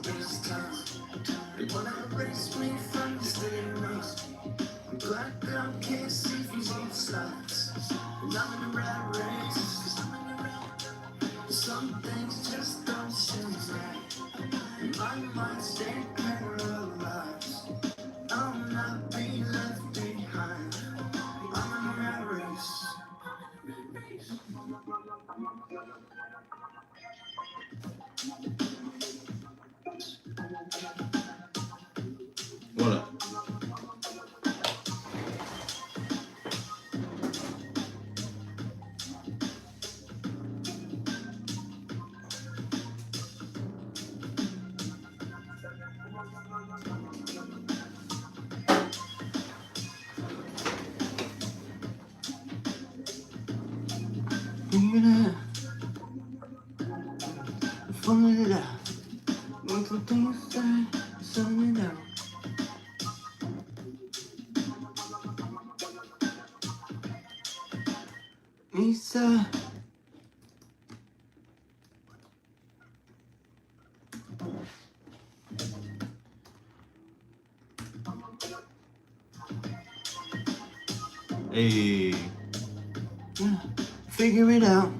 against time. They wanna erase me from the stereos. I'm black, but I can't see from both sides. And I'm in a rat race. Some things just don't seem right. And my mind stay paralyzed. I'll not be left behind. I'm in a rat race. What up? Fun it out. Want some things to say, send it out. Lisa. Hey. Yeah, figure it out.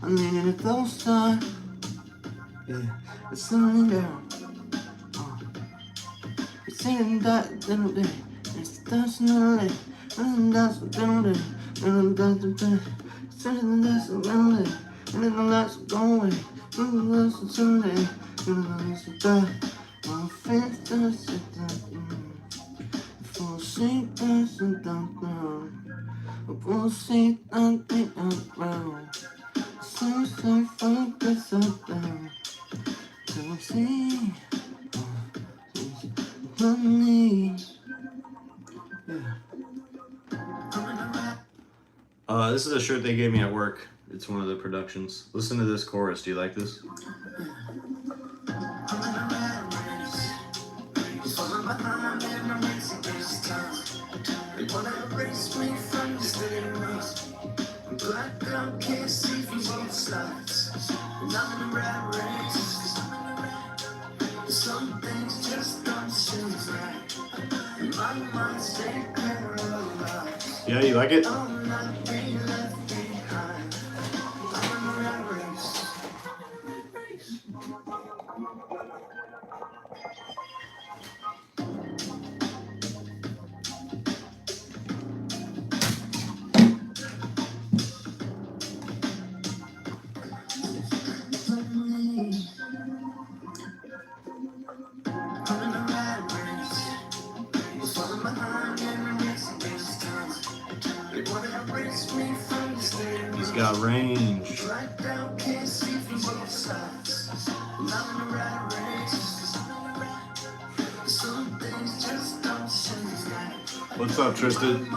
I'm in a close time. Yeah, it's slowing down. It's saying that little day. It's dancing all day. And that's a little day. And that's a day. It's saying that's a little day. And then the lights go away. And that's a Sunday. And that's a day. My face does it down. Full seat doesn't down. Full seat doesn't down. So focus up down. Don't see. Money. Yeah. This is a shirt they gave me at work. It's one of the productions. Listen to this chorus. Do you like this? Black girl can't see from both sides. And I'm in a rat race. Some things just don't seem right. And my mind stay paralyzed. Yeah, you like it? I'll not be left behind. I'm in a rat race. He's got range. What's up, Tristan?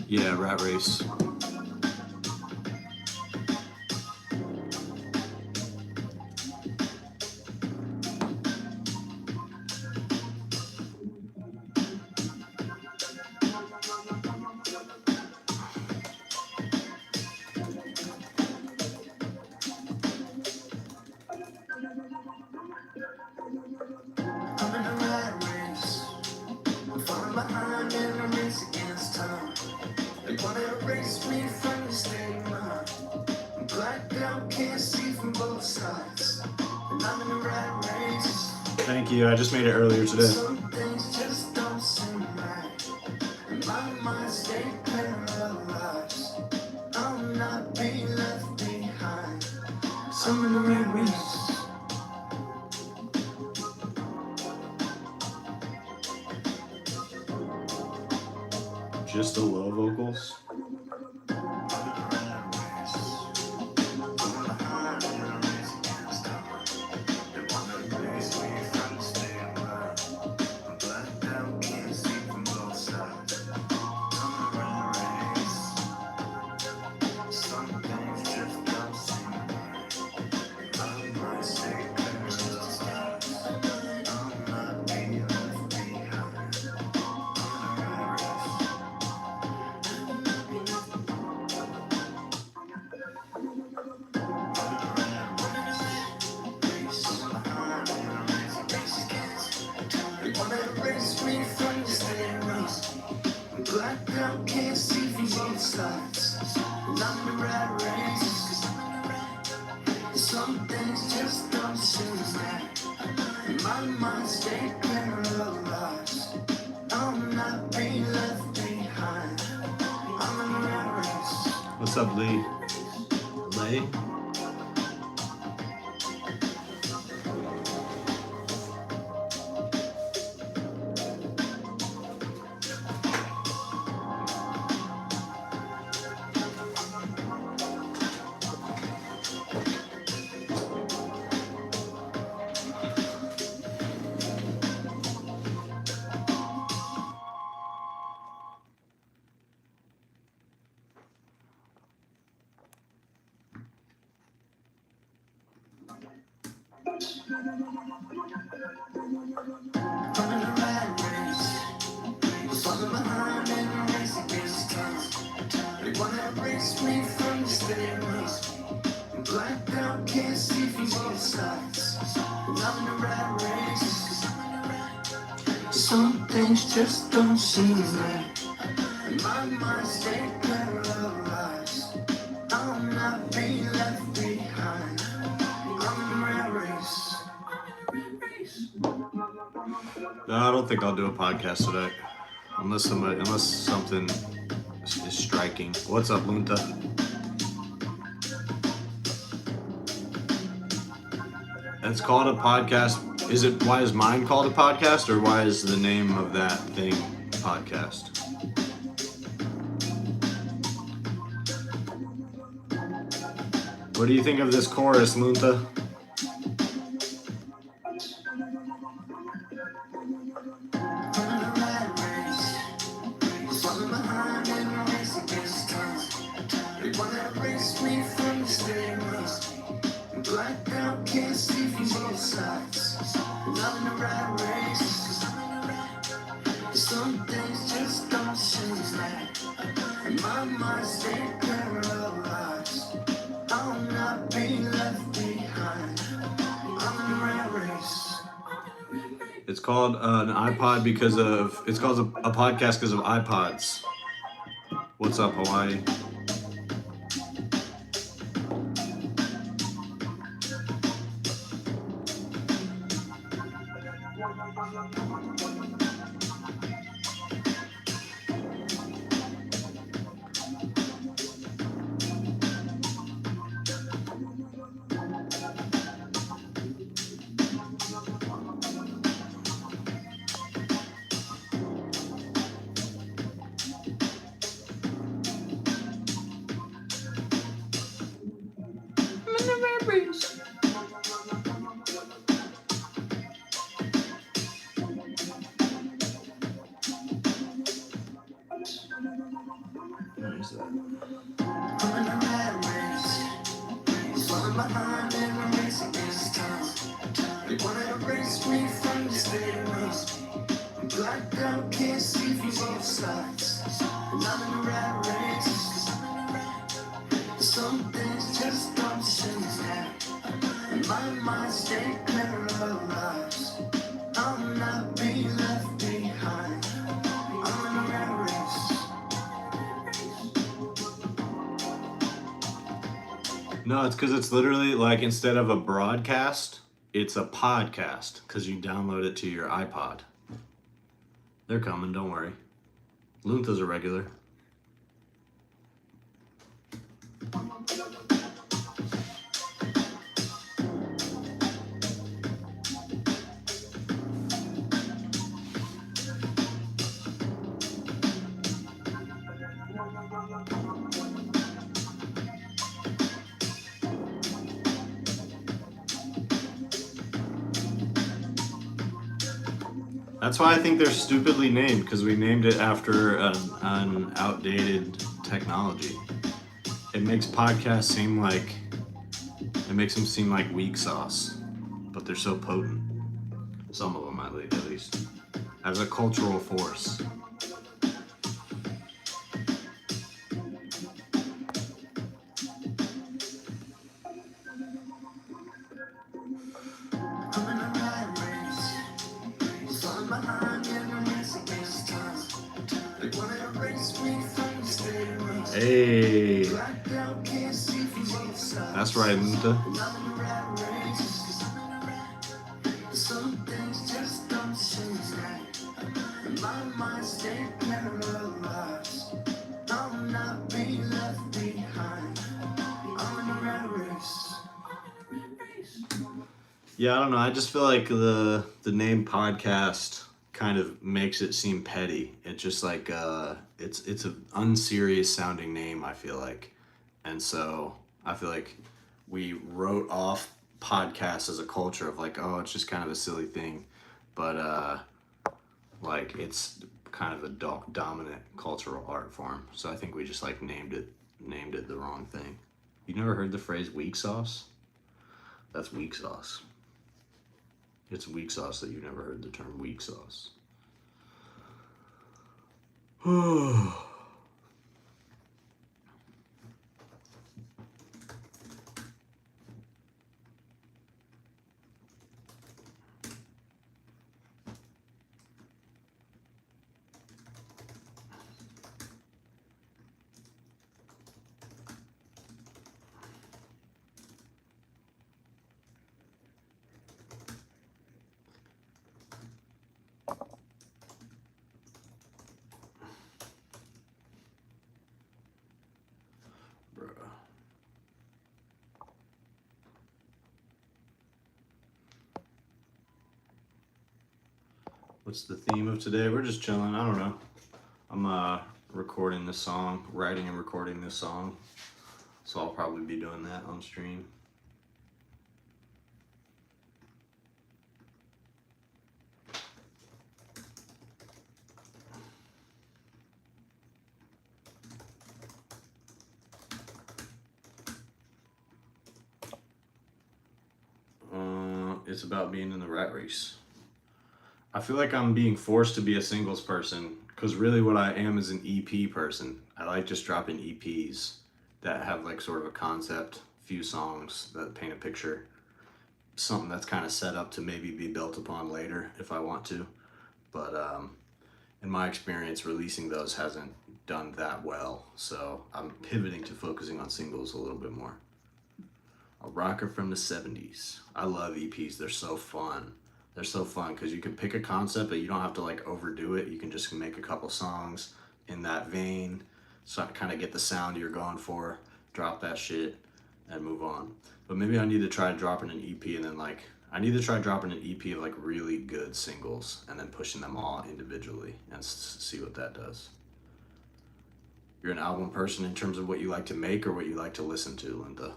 Yeah, rat race. Thank you. I just made it earlier today. Some things just don't seem right. And my mind stay paralyzed. I'll not be left behind. So I'm in a rat race. Just the low vocals. What's up, Lee? Lay? Some things just don't seem right. My mind stay paralyzed. I'll not be left behind. I'm in a race. No, I don't think I'll do a podcast today. Unless something is striking. What's up, Lunta? It's called a podcast. Why is mine called a podcast, or why is the name of that thing podcast? What do you think of this chorus, Lunta? Some things just don't seem right. My mind stay paralyzed. I'll not be left behind. I'm in a rat race. It's called an iPod because of. It's called a podcast because of iPods. What's up, Hawaii? Some things just don't seem right. My mind stay paralyzed. I'll not be left behind. I'm in a rat race. No, it's because it's literally like instead of a broadcast, it's a podcast because you download it to your iPod. They're coming, don't worry. Luntha's a regular. That's why I think they're stupidly named, because we named it after an outdated technology. It makes podcasts seem like, it makes them seem like weak sauce, but they're so potent. Some of them, at least, as a cultural force. Hey, that's right, Lunta. Some things just don't seem right. My mind stay paralyzed. I'll not be left behind. Yeah, I don't know. I just feel like the name podcast kind of makes it seem petty. It's just like it's an unserious sounding name, I feel like. And so I feel like we wrote off podcasts as a culture of like, oh, it's just kind of a silly thing. But like it's kind of a dominant cultural art form. So I think we just like named it the wrong thing. You never heard the phrase weak sauce? That's weak sauce. It's weak sauce that you never heard the term weak sauce. What's the theme of today? We're just chilling. I don't know. I'm recording this song, writing and recording this song. So I'll probably be doing that on stream. It's about being in the rat race. I feel like I'm being forced to be a singles person because really what I am is an EP person. I like just dropping EPs that have like sort of a concept, few songs that paint a picture, something that's kind of set up to maybe be built upon later if I want to. But in my experience, releasing those hasn't done that well. So I'm pivoting to focusing on singles a little bit more. A rocker from the 70s. I love EPs. They're so fun. They're so fun because you can pick a concept, but you don't have to like overdo it. You can just make a couple songs in that vein, so kind of get the sound you're going for, drop that shit, and move on. But maybe I need to try dropping an EP and then like, I need to try dropping an EP of like really good singles and then pushing them all individually and see what that does. You're an album person in terms of what you like to make or what you like to listen to, Linda?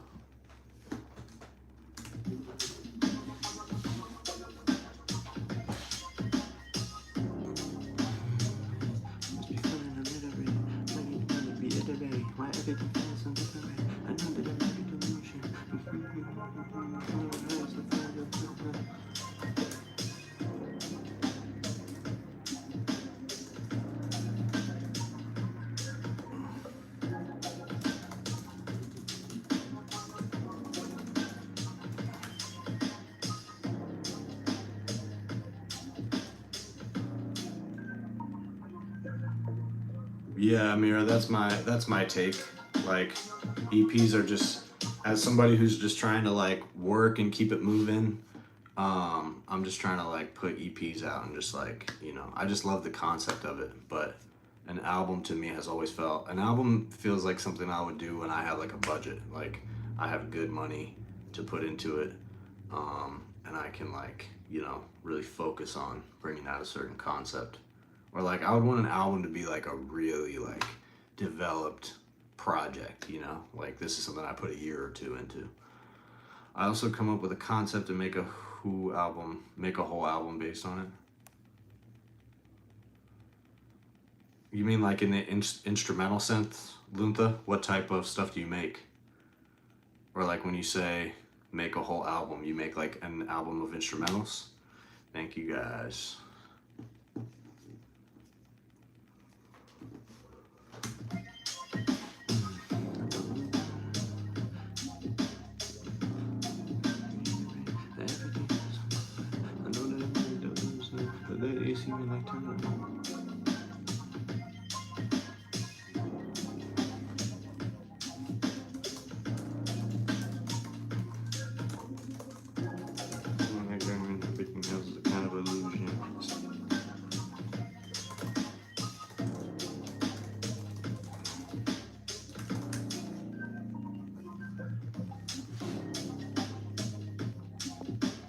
Yeah, Mira, that's my take. Like EPs are just, as somebody who's just trying to like work and keep it moving, I'm just trying to like put EPs out and just like, you know, I just love the concept of it. But an album to me has always felt, an album feels like something I would do when I have like a budget, like I have good money to put into it, and I can like, you know, really focus on bringing out a certain concept. Or like I would want an album to be like a really like developed project, you know? Like this is something I put a year or two into. I also come up with a concept to make a whole album based on it. You mean like in the instrumental sense, Luntha? What type of stuff do you make? Or like when you say make a whole album, you make like an album of instrumentals? Thank you guys.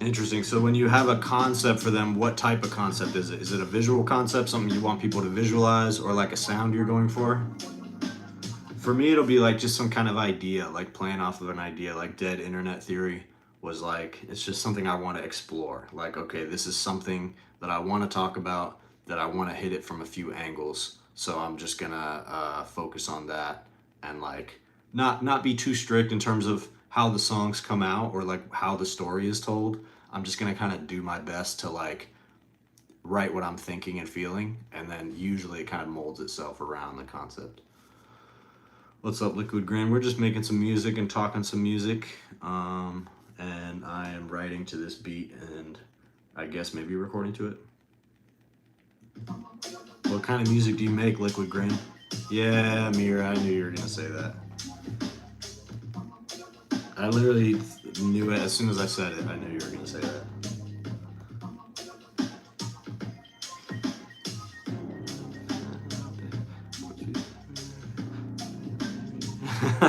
Interesting. So when you have a concept for them, what type of concept is it? Is it a visual concept, something you want people to visualize, or like a sound you're going for? For me, it'll be like just some kind of idea, like playing off of an idea, like Dead Internet Theory was like, it's just something I want to explore. Like, okay, this is something that I want to talk about, that I want to hit it from a few angles. So I'm just gonna focus on that and like not be too strict in terms of how the songs come out or like how the story is told. I'm just gonna kind of do my best to like write what I'm thinking and feeling, and then usually it kind of molds itself around the concept. What's up, Liquid Grand? We're just making some music and talking some music. And I am writing to this beat and I guess maybe recording to it. What kind of music do you make, Liquid Grand? Yeah, Mira, I knew you were gonna say that. I literally knew it as soon as I said it. I knew you were gonna say that.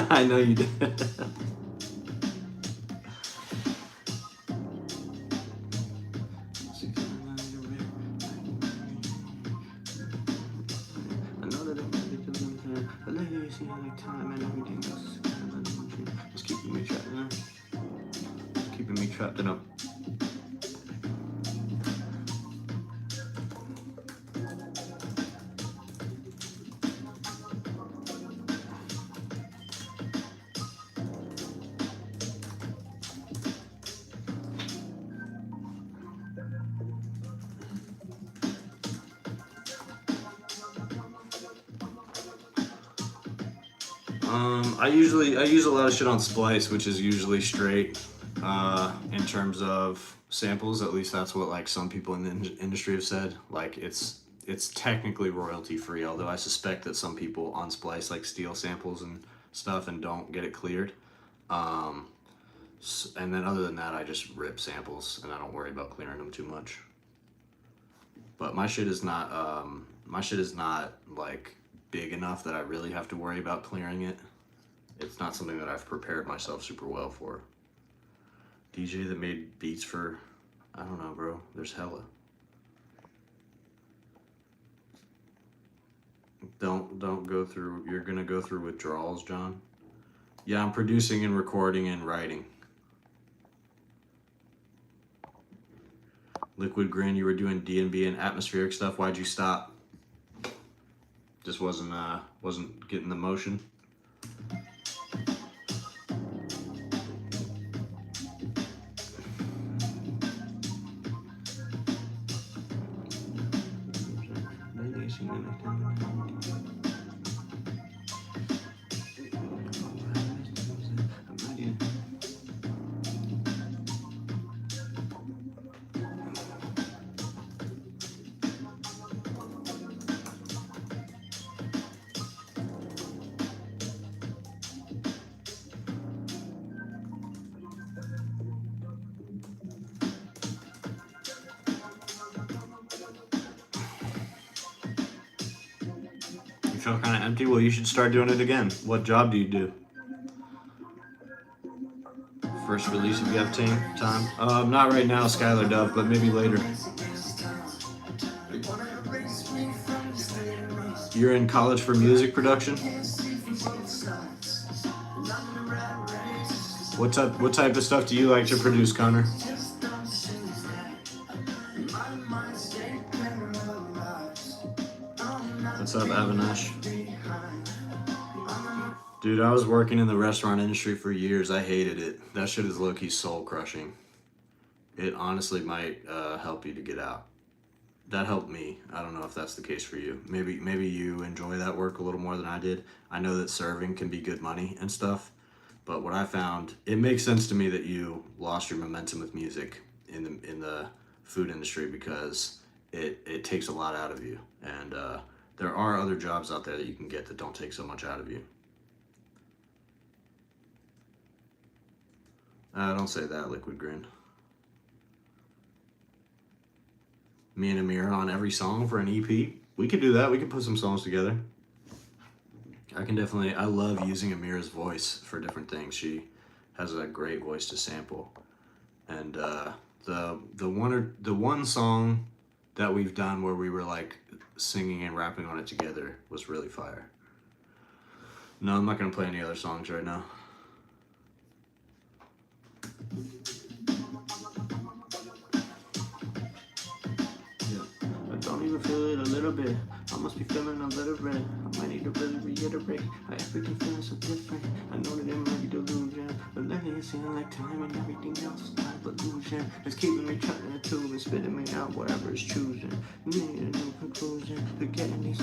I know you did. Just keeping me trapped, you know? Just keeping me trapped in a... I use a lot of shit on Splice, which is usually straight in terms of samples. At least that's what like some people in the industry have said. Like it's technically royalty free, although I suspect that some people on Splice like steal samples and stuff and don't get it cleared. And then other than that, I just rip samples and I don't worry about clearing them too much. But my shit is not like big enough that I really have to worry about clearing it. It's not something that I've prepared myself super well for. DJ that made beats for, I don't know, bro. There's hella. Don't go through, you're gonna go through withdrawals, John? Yeah, I'm producing and recording and writing. Liquid Grin, you were doing D&B and atmospheric stuff. Why'd you stop? Just wasn't getting the motion. Feel kind of empty? Well, you should start doing it again. What job do you do? First release if you have time. Not right now, Skylar Dove, but maybe later. You're in college for music production? What type of stuff do you like to produce, Connor? What's up, Avinash? Dude, I was working in the restaurant industry for years. I hated it. That shit is low-key soul-crushing. It honestly might help you to get out. That helped me. I don't know if that's the case for you. Maybe you enjoy that work a little more than I did. I know that serving can be good money and stuff, but what I found, it makes sense to me that you lost your momentum with music in the food industry because it takes a lot out of you, and there are other jobs out there that you can get that don't take so much out of you. Don't say that, Liquid Grin. Me and Amir on every song for an EP. We could do that. We could put some songs together. I love using Amira's voice for different things. She has a great voice to sample. And the one song that we've done where we were like singing and rapping on it together was really fire. No, I'm not gonna play any other songs right now. I don't even feel it a little bit. I must be feeling a little bit. I might need to really reiterate. Everything feeling so different. I know that it might be delusion, but lately it's feeling like time and everything else is kind of illusion. It's keeping me trapped in a tube and spitting me out whatever it's choosing. Need a new conclusion. Forgetting these.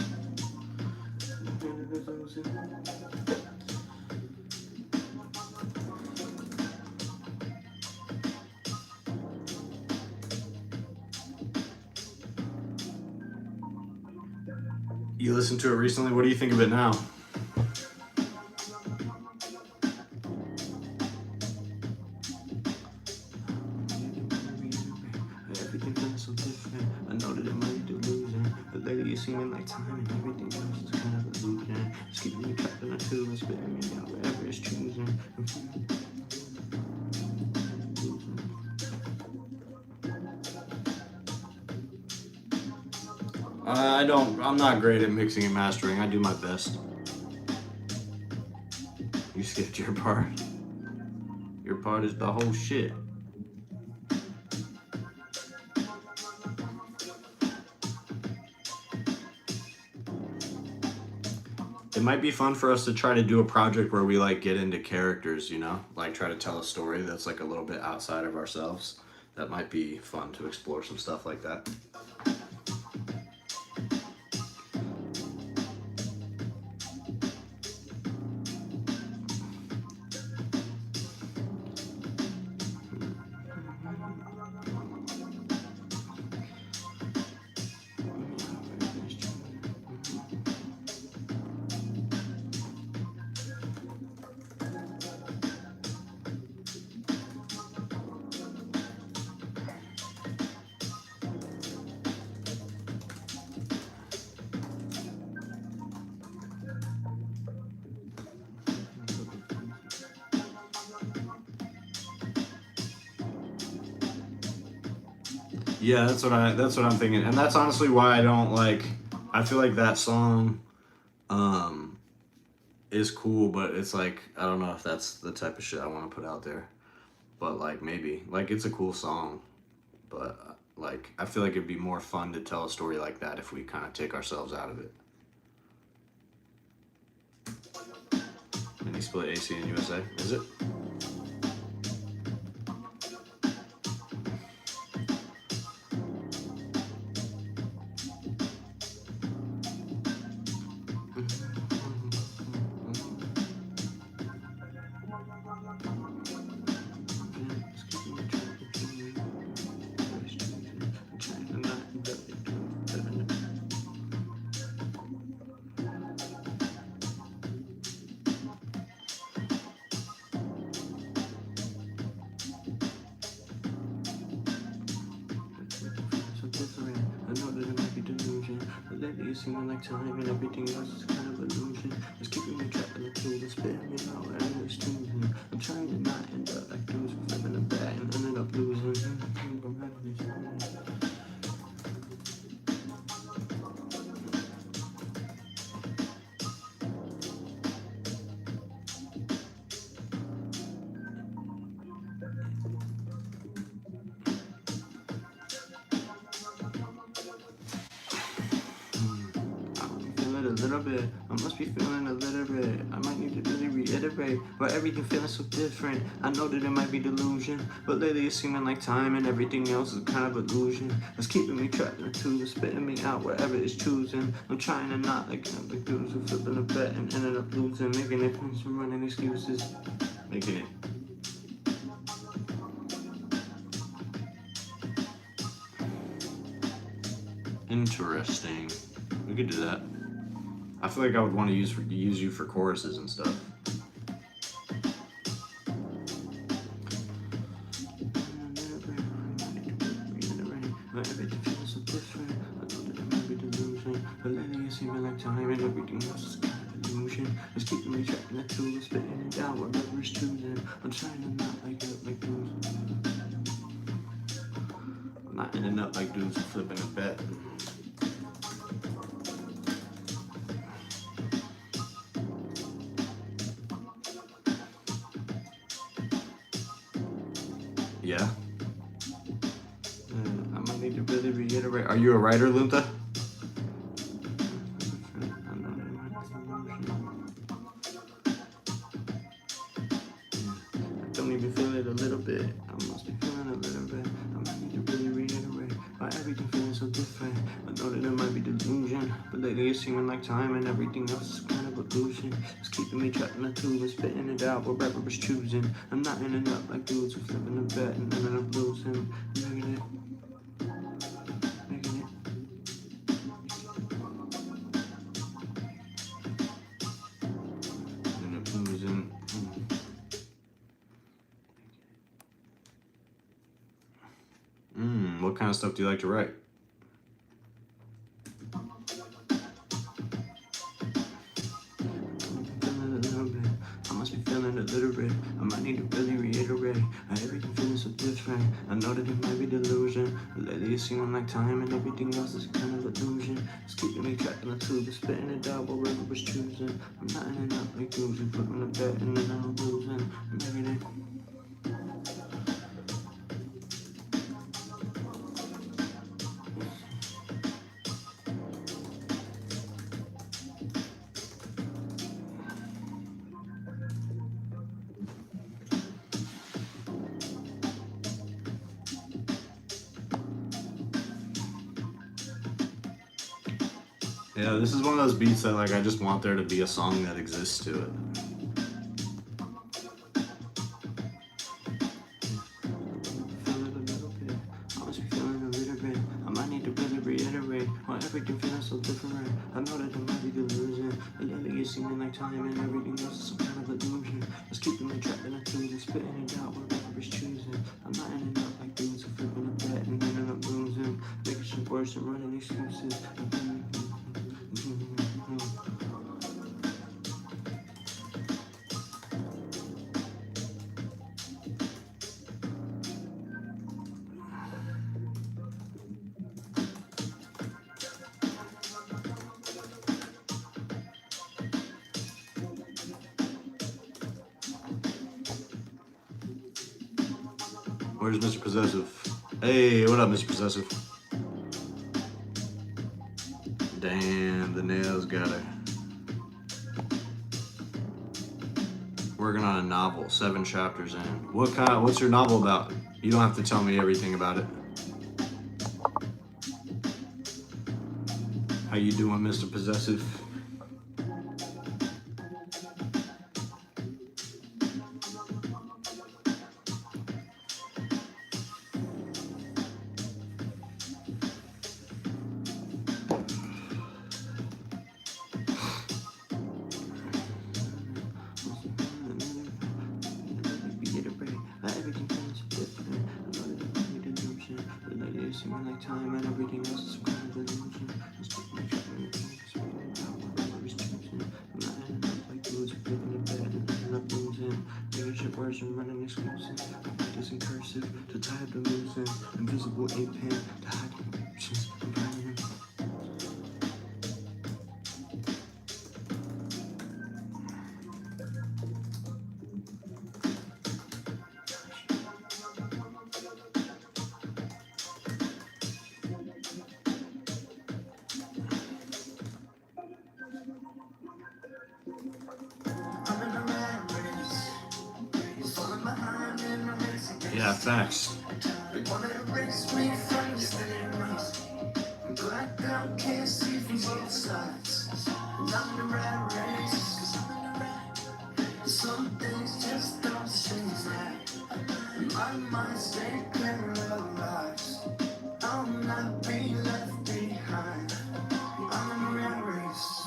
You listened to it recently. What do you think of it now? Everything feels so different. I know that it might be delusion, but lately it's seeming like time and everything else is kind of illusion. It's keeping me trapped in a tube and spitting me out wherever it's choosing. I'm not great at mixing and mastering. I do my best. You skipped your part. Your part is the whole shit. It might be fun for us to try to do a project where we like get into characters, you know, like try to tell a story that's like a little bit outside of ourselves. That might be fun to explore some stuff like that. Yeah, that's what I'm thinking. And that's honestly why I don't like I feel like that song is cool, but it's like I don't know if that's the type of shit I want to put out there. But like maybe. Like it's a cool song, but like I feel like it'd be more fun to tell a story like that if we kind of take ourselves out of it. And he split AC and USA, is it? Seeming like time and everything else is kind of illusion. It's keeping me trapped in the tube and spitting me out wherever it's choosing. I'm trying to not end up like dudes who flip in the bat and ended up losing. A little bit, I must be feeling a little bit. I might need to really reiterate, but everything feeling so different. I know that it might be delusion, but lately it's seeming like time and everything else is kind of illusion. It's keeping me trapped in a tube, spitting me out wherever it's choosing. I'm trying to not like dudes who flipping a bet and ended up losing, making it from running excuses, making it. Interesting. We could do that. I feel like I would want to use you for choruses and stuff. But lately it seems like time and everything else is kind of illusion. It's keeping me trapped in that tool, spitting it down wherever it's choosing. I'm trying to not like it, like those. not ending up like dudes flipping a bet. Yeah. I might need to really reiterate. Are you a writer, Lunta? I don't even feel it a little bit. I must be feeling a little bit. I might need to really reiterate why everything feeling so different. I know that it might be delusion, but lately it's seeming like time and everything else is kind of illusion. It's keeping me trapped in a tube and spitting it out wherever it's choosing. I'm not ending up like dudes who flipping a bet and ending up losing. Making it. Ending up losing. What kind of stuff do you like to write? I must be feeling a little bit. I might need to really reiterate how everything feeling so different. I know that it might be delusion, but lately it's seeming like time and everything else is kind of illusion. It's keeping me trapped in a tube and spitting it out wherever it's choosing. I'm not ending up like dudes who flipping a bet and then I'm losing. Maybe they. Yeah, this is one of those beats that like I just want there to be a song that exists to it. I must be feeling a little bit. I might need to really reiterate why everything feeling so different. I know that it might be delusion, but lately it's seeming like time and everything else is some kind of illusion. It's keeping me trapped in a tube and spitting it out wherever it's choosing. I'm not ending up like dudes who flipping a bet and ending up losing, making shit worse and running excuses. Where's Mr. Possessive? Hey, what up, Mr. Possessive? Damn, the nails got her. Working on a novel, 7 chapters in. What's your novel about? You don't have to tell me everything about it. How you doing, Mr. Possessive? Time and everything else is kind of illusion. Just keep me trapped in the thing, spinning it out wherever it's choosing. I'm not ending up like dudes flipping in bed and ending up losing, making shit worse and running excuses. I write this in cursive to tie up the loose ends, invisible ink pen to hide the emotions. I'm writing them. Yeah, facts. Some things just don't seem right. My mind stay paralyzed. I'll not be left behind. I'm in a rat race.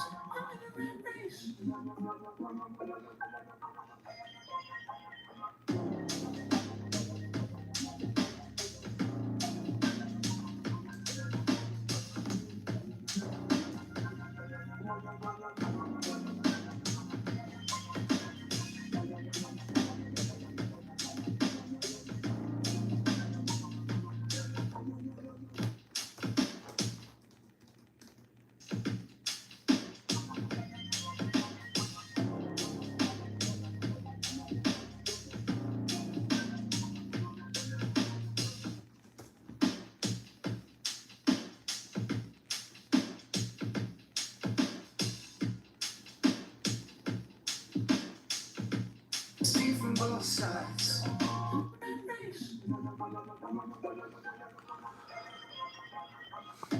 both sides.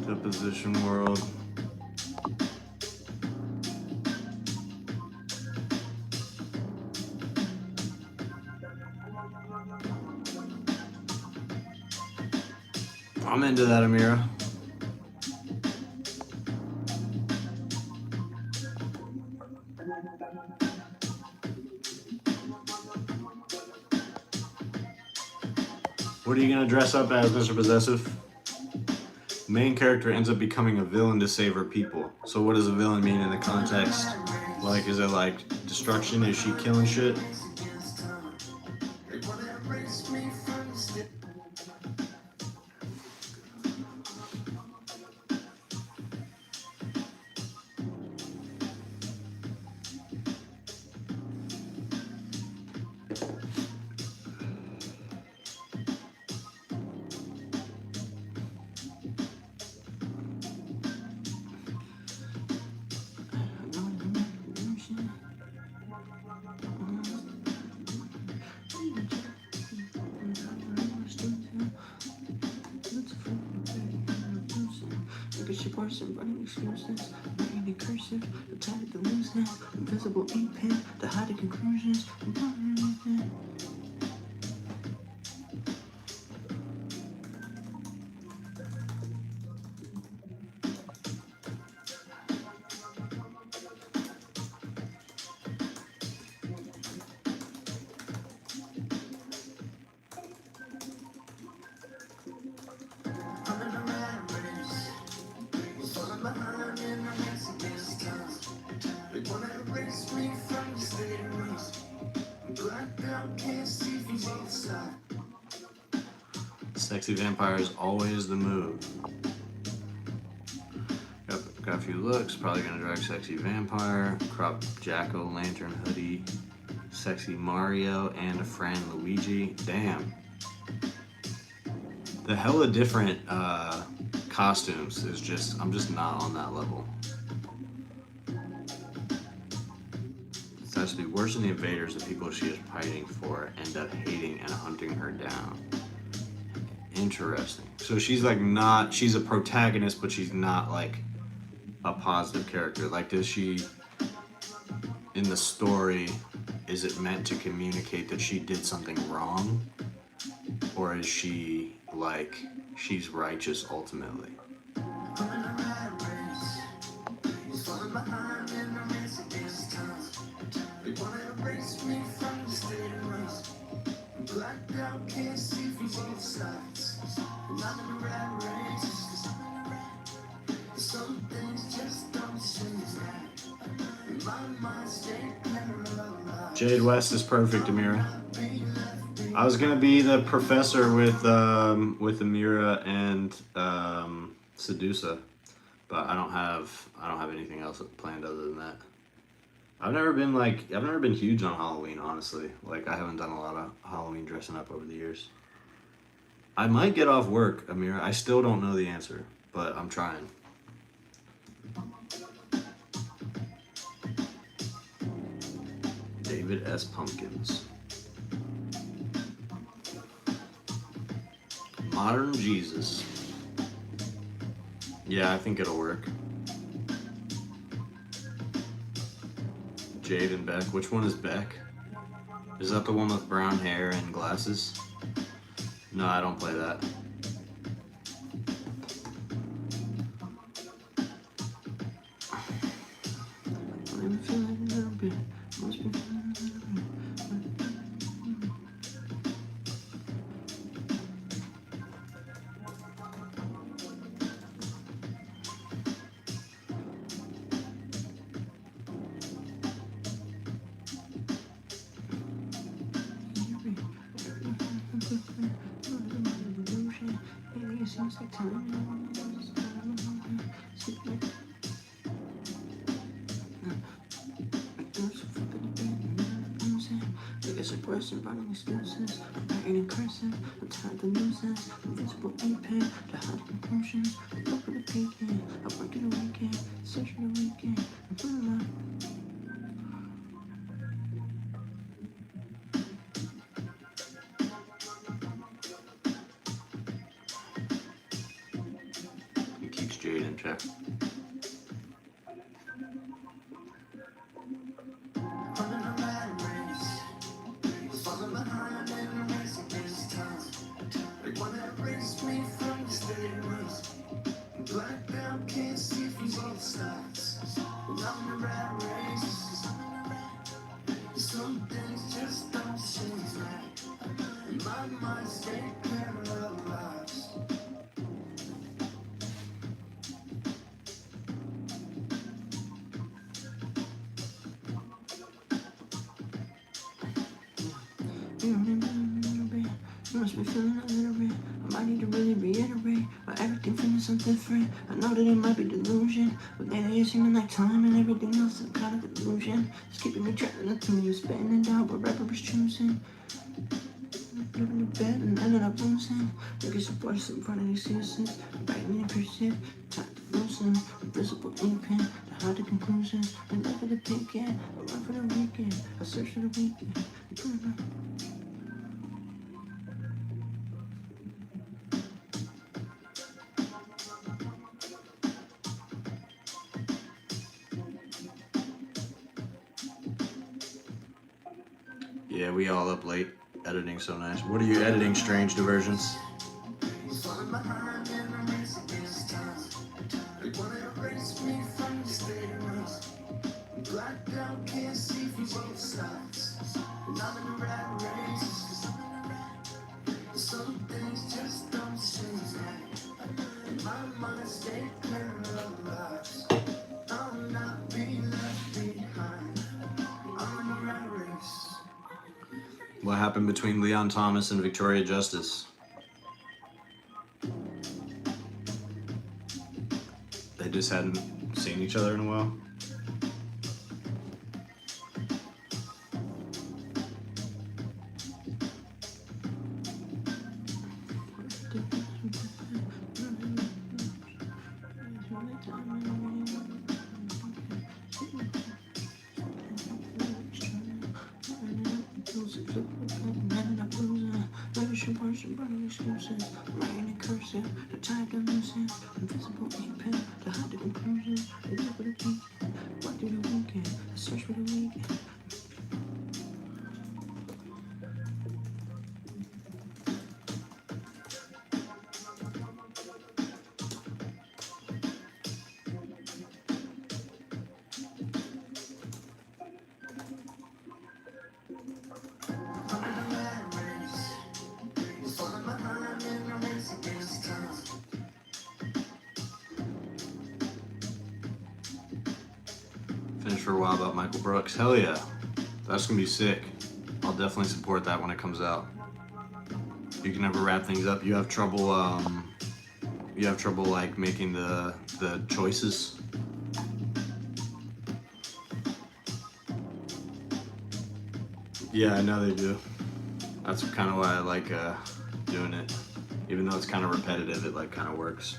Deposition world. I'm into that, Amira. What are you gonna dress up as, Mr. Possessive? Main character ends up becoming a villain to save her people. So what does a villain mean in the context? Like, is it like destruction? Is she killing shit? Running excuses, writing in cursive, the time to lose now, invisible ink pen, to hide the conclusions, Sexy vampire is always the move. Got a few looks. Probably gonna drag sexy vampire, crop jack-o'-lantern hoodie, sexy Mario, and a friend Luigi. Damn. The hella different costumes is just, I'm just not on that level. It has to be worse than the invaders. The people she is fighting for end up hating and hunting her down. Interesting. So she's like not, she's a protagonist, but she's not like a positive character. Like, does she, in the story, is it meant to communicate that she did something wrong? Or is she like, she's righteous ultimately? Jade West is perfect, Amira. I was gonna be the professor with Amira and Sedusa, but I don't have anything else planned other than that. I've never been huge on Halloween, honestly. Like, I haven't done a lot of Halloween dressing up over the years. I might get off work, Amira. I still don't know the answer, but I'm trying. David S. Pumpkins. Modern Jesus. Yeah, I think it'll work. Jade and Beck. Which one is Beck? Is that the one with brown hair and glasses? No, I don't play that. Running excuses, writing in cursive, I'm tired of nuisance, invisible ink pen, to hide conclusions, I'm up in the peekend, I work in the weekend, search for the weekend, I'm putting my Okay. Some things just don't seem right. My mind stay paralyzed. You must be feeling a little bit. I might need to really reiterate why everything feeling so different. I know that it might be delusion, but lately it's seeming like time and everything else is kind of illusion. It's keeping me trapped in the tomb, spitting it out what rapper was choosing. Living in bed and ended up losing. Looking so voice in front of these excuses. Writing in cursive, time to loosen. Invisible ink pen to hide the conclusions. I live for the weekend, I run for the weekend. I search for the weekend. Yeah, we all up late. Editing so nice. What are you editing, Strange Diversions? Some things just don't seem right. My mind stay paralyzed. I'll not be left behind. I'm in a rat race. What happened between Leon Thomas and Victoria Justice? They just hadn't seen each other in a while. The time to loosen, invisible ink pen to hide the conclusions. I live for the weekend, walk through the weekend, I search for the weekend. Finished for a while about Michael Brooks. Hell yeah. That's gonna be sick. I'll definitely support that when it comes out. You can never wrap things up. You have trouble like making the choices. Yeah, I know they do. That's kind of why I like doing it. Even though it's kind of repetitive, it like kind of works.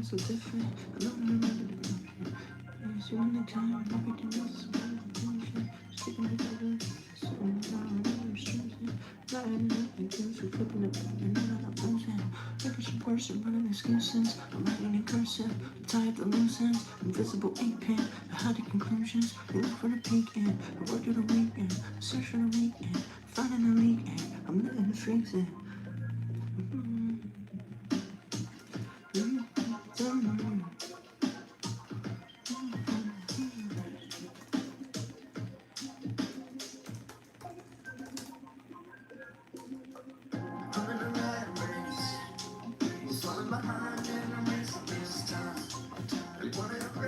So different. I don't remember the so many times everything else is about bullshit. Sticking together, sitting down, restricted. Not anything goes, we're flipping it back and then I'm losing. Making some worse and running excuses. I'm writing in cursive, tied the loose ends. Invisible ink pen, I hide the conclusions. You look for the weekend, I work through the weekend. I search for the weekend, finding the weekend. I'm letting the freaks in.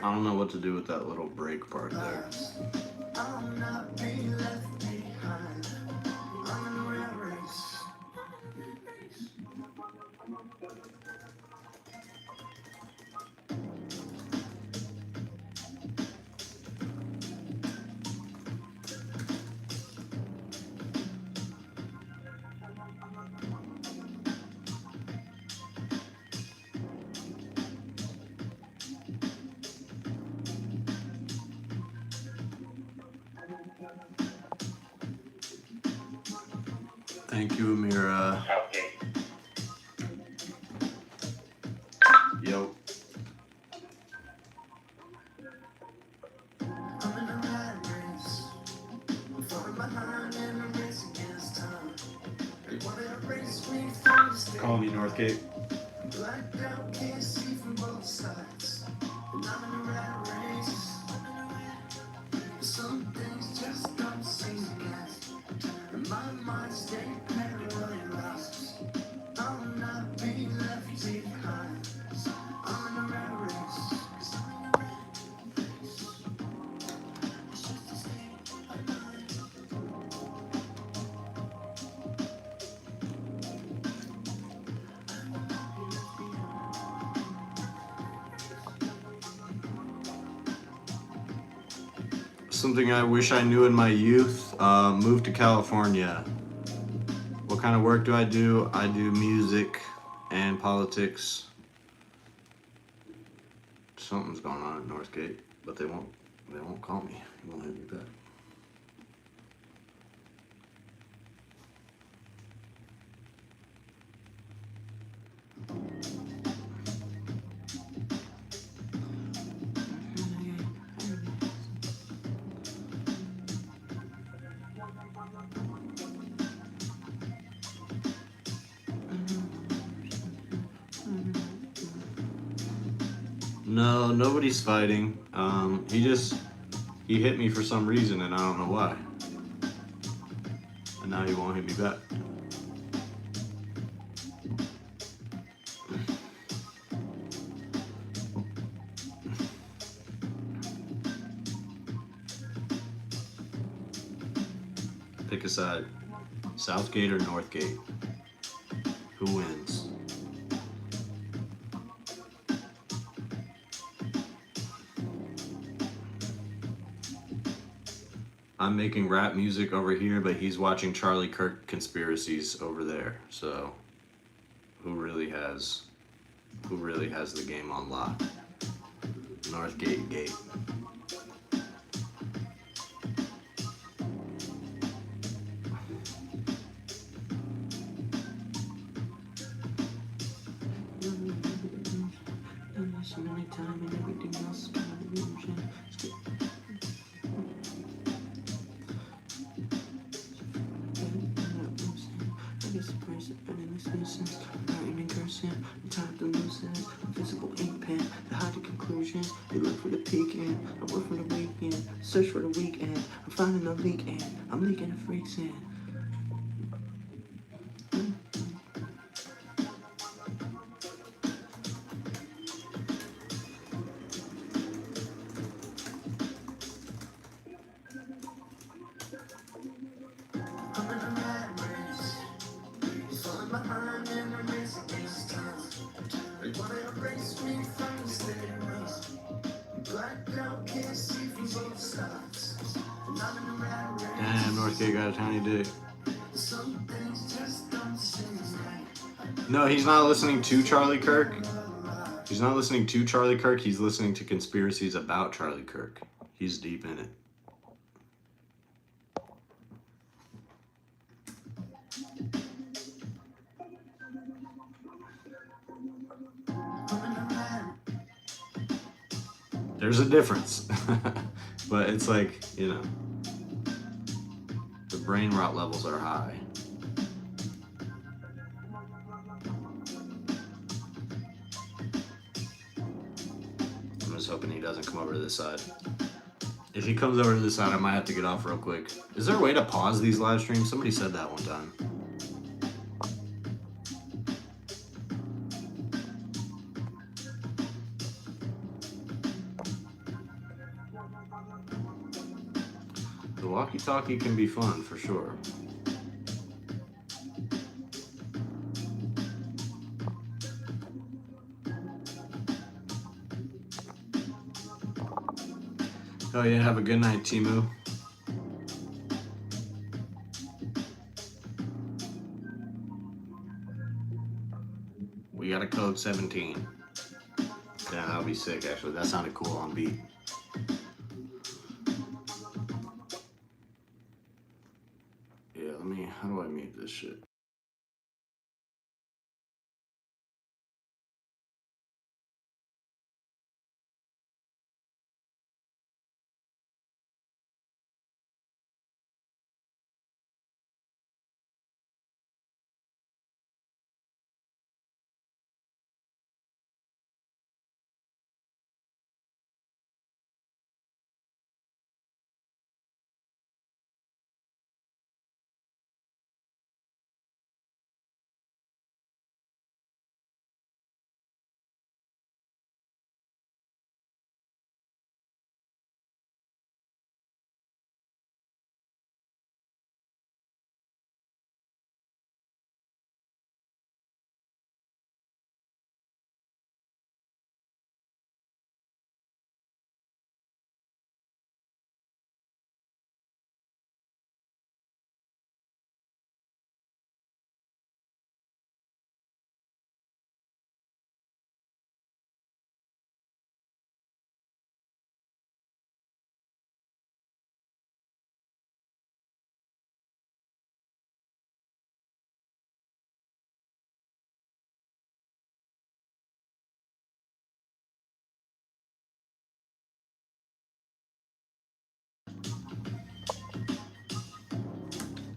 I don't know what to do with that little break part there. I'll not be left behind. I'm in a rat race. Thank you, Amira. Southgate. Yo. I'm in a rat race. I'm falling behind in a race against time. They wanna erase me from the stage. Call me Northgate. Blacked out, can't see from both sides. And I'm in a rat race. Some things just don't seem right. And my mind stay paralyzed. I'll not be left behind. I'm in a rat race. Something I wish I knew in my youth, moved to California. What kind of work do? I do music and politics. Something's going on at Northgate, but they won't call me. They won't hit me back. No, nobody's fighting. He hit me for some reason and I don't know why. And now he won't hit me back. Pick a side. Southgate or Northgate? Who wins? I'm making rap music over here, but he's watching Charlie Kirk conspiracies over there. So, who really has the game on lock? Northgate Gate. They look for the peekend, I work for the weekend, search for the weekend, I'm finding a leak and I'm leaking the freaks in. I'm in a rat race, falling behind in a race against time. They wanna erase me from the stage. Blacked out, can't see from both sides. And I'm in a rat race. Damn, Northgate got a tiny dick. Some things just don't seem right. No, he's not listening to Charlie Kirk. He's not listening to Charlie Kirk. He's listening to conspiracies about Charlie Kirk. He's deep in it. There's a difference. But it's like, you know, the brain rot levels are high. I'm just hoping he doesn't come over to this side. If he comes over to this side, I might have to get off real quick. Is there a way to pause these live streams? Somebody said that one time. The walkie-talkie can be fun, for sure. Oh yeah, have a good night, Timu. We got a code 17. Yeah, that'll be sick, actually. That sounded cool on beat. Yeah, how do I mute? hate this shit.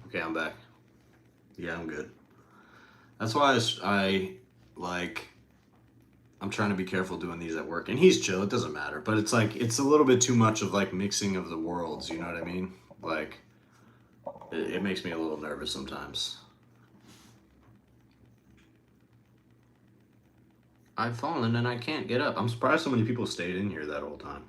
Okay, I'm back. Yeah, I'm good. That's why I'm trying to be careful doing these at work. And he's chill, it doesn't matter. But it's like, it's a little bit too much of like mixing of the worlds, you know what I mean? Like, it makes me a little nervous sometimes. I've fallen and I can't get up. I'm surprised so many people stayed in here that whole time.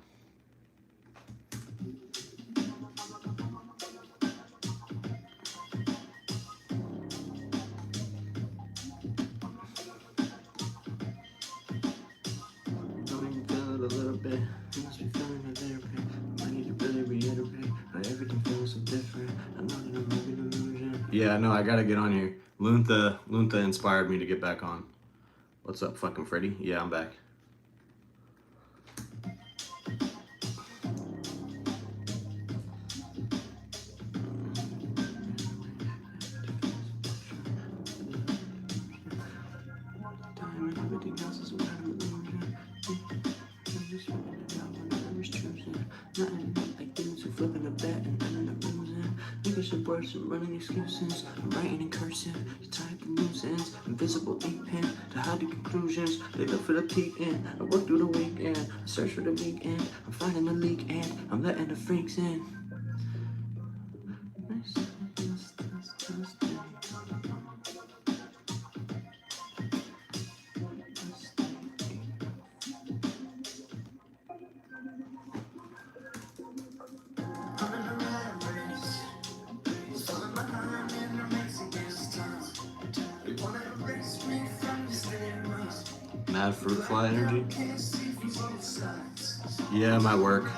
Yeah, no, I gotta get on here. Luntha inspired me to get back on. What's up, fucking Freddy? Yeah, I'm back. Running excuses, I'm writing in cursive, to tie up the loose ends, invisible ink pen, to hide the conclusions, they look for the peak end, I work through the weekend, I search for the weekend, I'm finding the leak and I'm letting the freaks in. Mad fruit fly energy? Yeah, my work.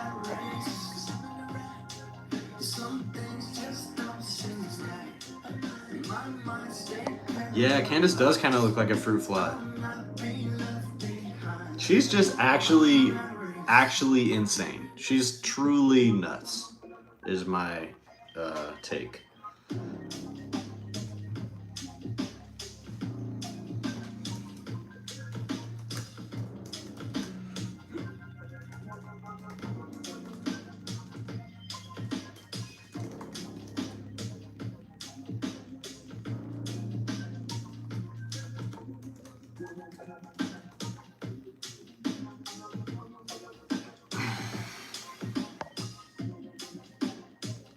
Yeah, Candace does kind of look like a fruit fly. She's just actually insane. She's truly nuts, is my take.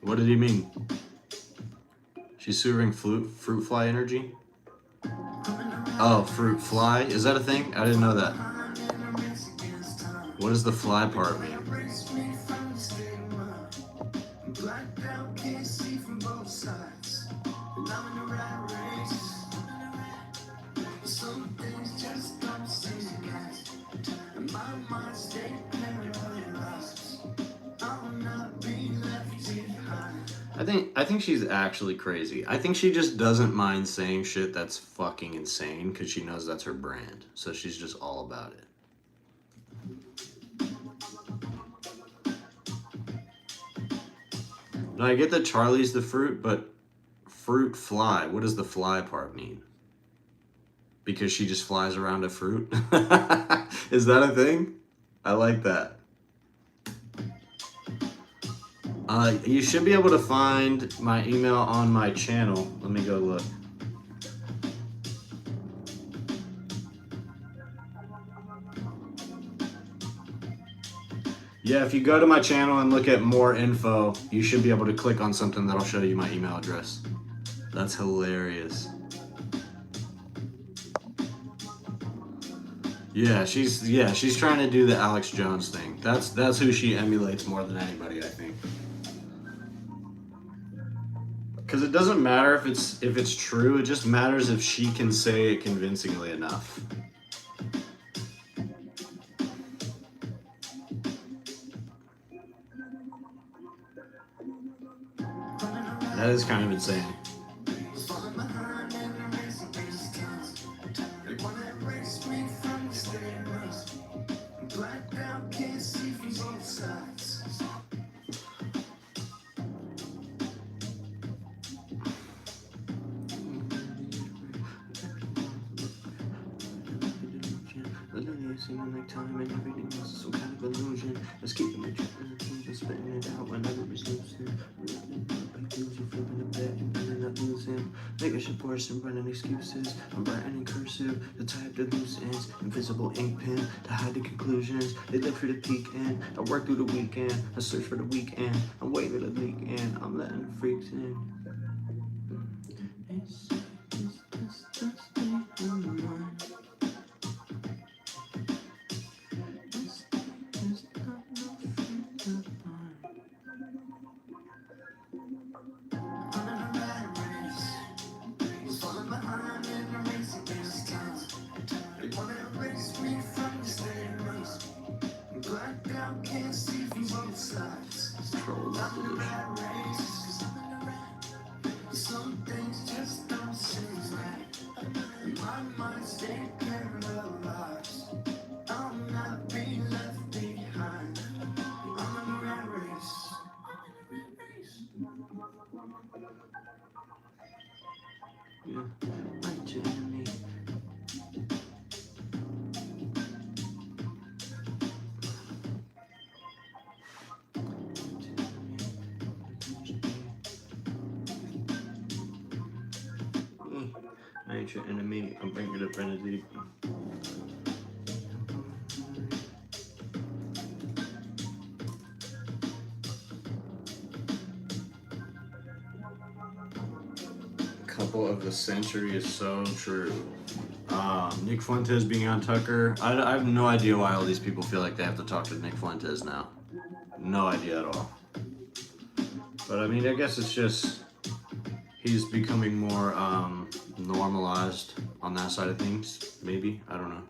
What did he mean? She's serving fruit fly energy? Oh, fruit fly? Is that a thing? I didn't know that. What does the fly part mean? I think she's actually crazy. I think she just doesn't mind saying shit that's fucking insane because she knows that's her brand. So she's just all about it. No, I get that Charlie's the fruit, but fruit fly. What does the fly part mean? Because she just flies around a fruit? Is that a thing? I like that. You should be able to find my email on my channel. Let me go look. Yeah, if you go to my channel and look at more info, you should be able to click on something that'll show you my email address. That's hilarious. Yeah, she's trying to do the Alex Jones thing. That's who she emulates more than anybody, I think. Because it doesn't matter if it's true. It just matters if she can say it convincingly enough. That is kind of insane. Seeming like time and everything else is some kind of illusion. Let's keep it and spitting it out whenever it's loosened. Like dudes are flipping the bed and ending up losing. Making shit worse and running excuses. I'm writing in cursive, the type that loose ends. Invisible ink pen to hide the conclusions. They live for the peekend. I work through the weekend. I search for the weekend. I'm waiting for the weekend. I'm letting the freaks in. Yeah, like your enemy. I ain't your enemy. I'm bringing up energy. Couple of the century is so true. Nick Fuentes being on Tucker. I have no idea why all these people feel like they have to talk to Nick Fuentes now. No idea at all. But I mean, I guess it's just he's becoming more normalized on that side of things. Maybe, I don't know.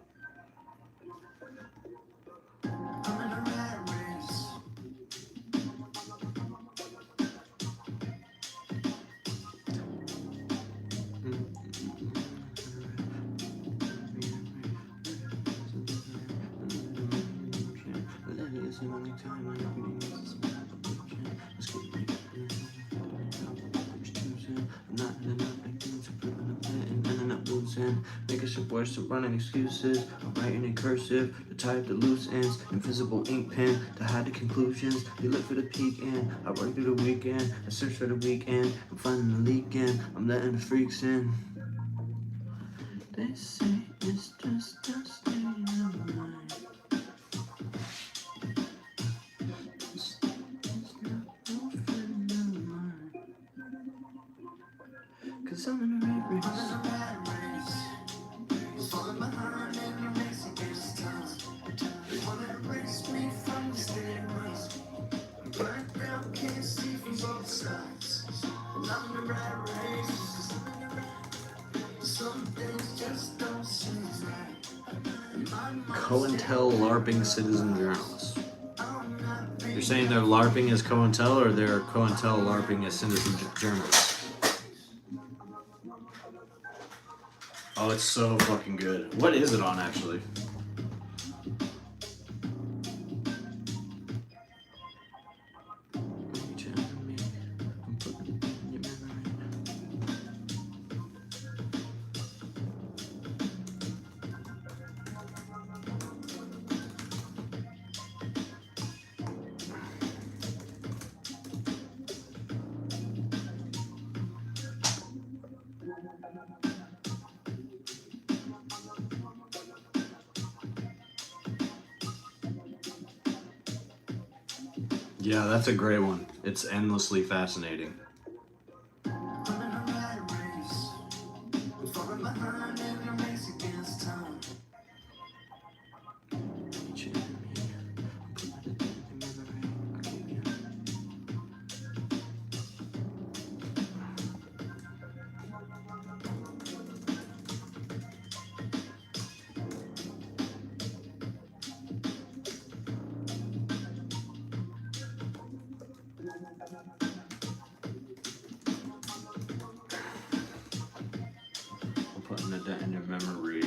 Making shit worse and running excuses. I'm writing in cursive, the type that loose ends. Invisible ink pen to hide the conclusions. You look for the peak end. I work through the weekend. I search for the weekend. I'm finding the leak in. I'm letting the freaks in. They say it's just a state of mind. It's not no friend of mine. 'Cause I'm in a rat race. Falling behind in a race against time. They wanna erase me from the stairs. Black belt can't see from both sides. And I'm in a rat race. Some things just don't seem right. COINTEL LARPing citizen journalists. You're saying they're LARPing as COINTEL, or they're COINTEL LARPing as citizen journalists? Oh, it's so fucking good. What is it on, actually? Yeah, that's a great one. It's endlessly fascinating. I'm putting it in your memory.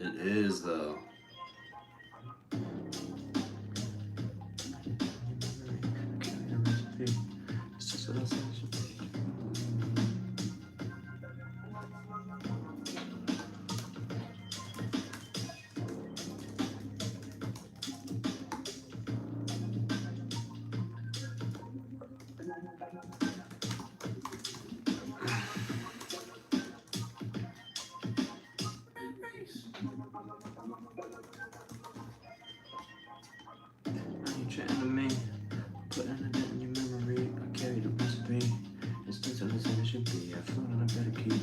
It is though. It's just what I said it should be. I ain't chatting to me. Putting it in your memory. I carry the recipe. It's just what I said it should be. I float on a better key.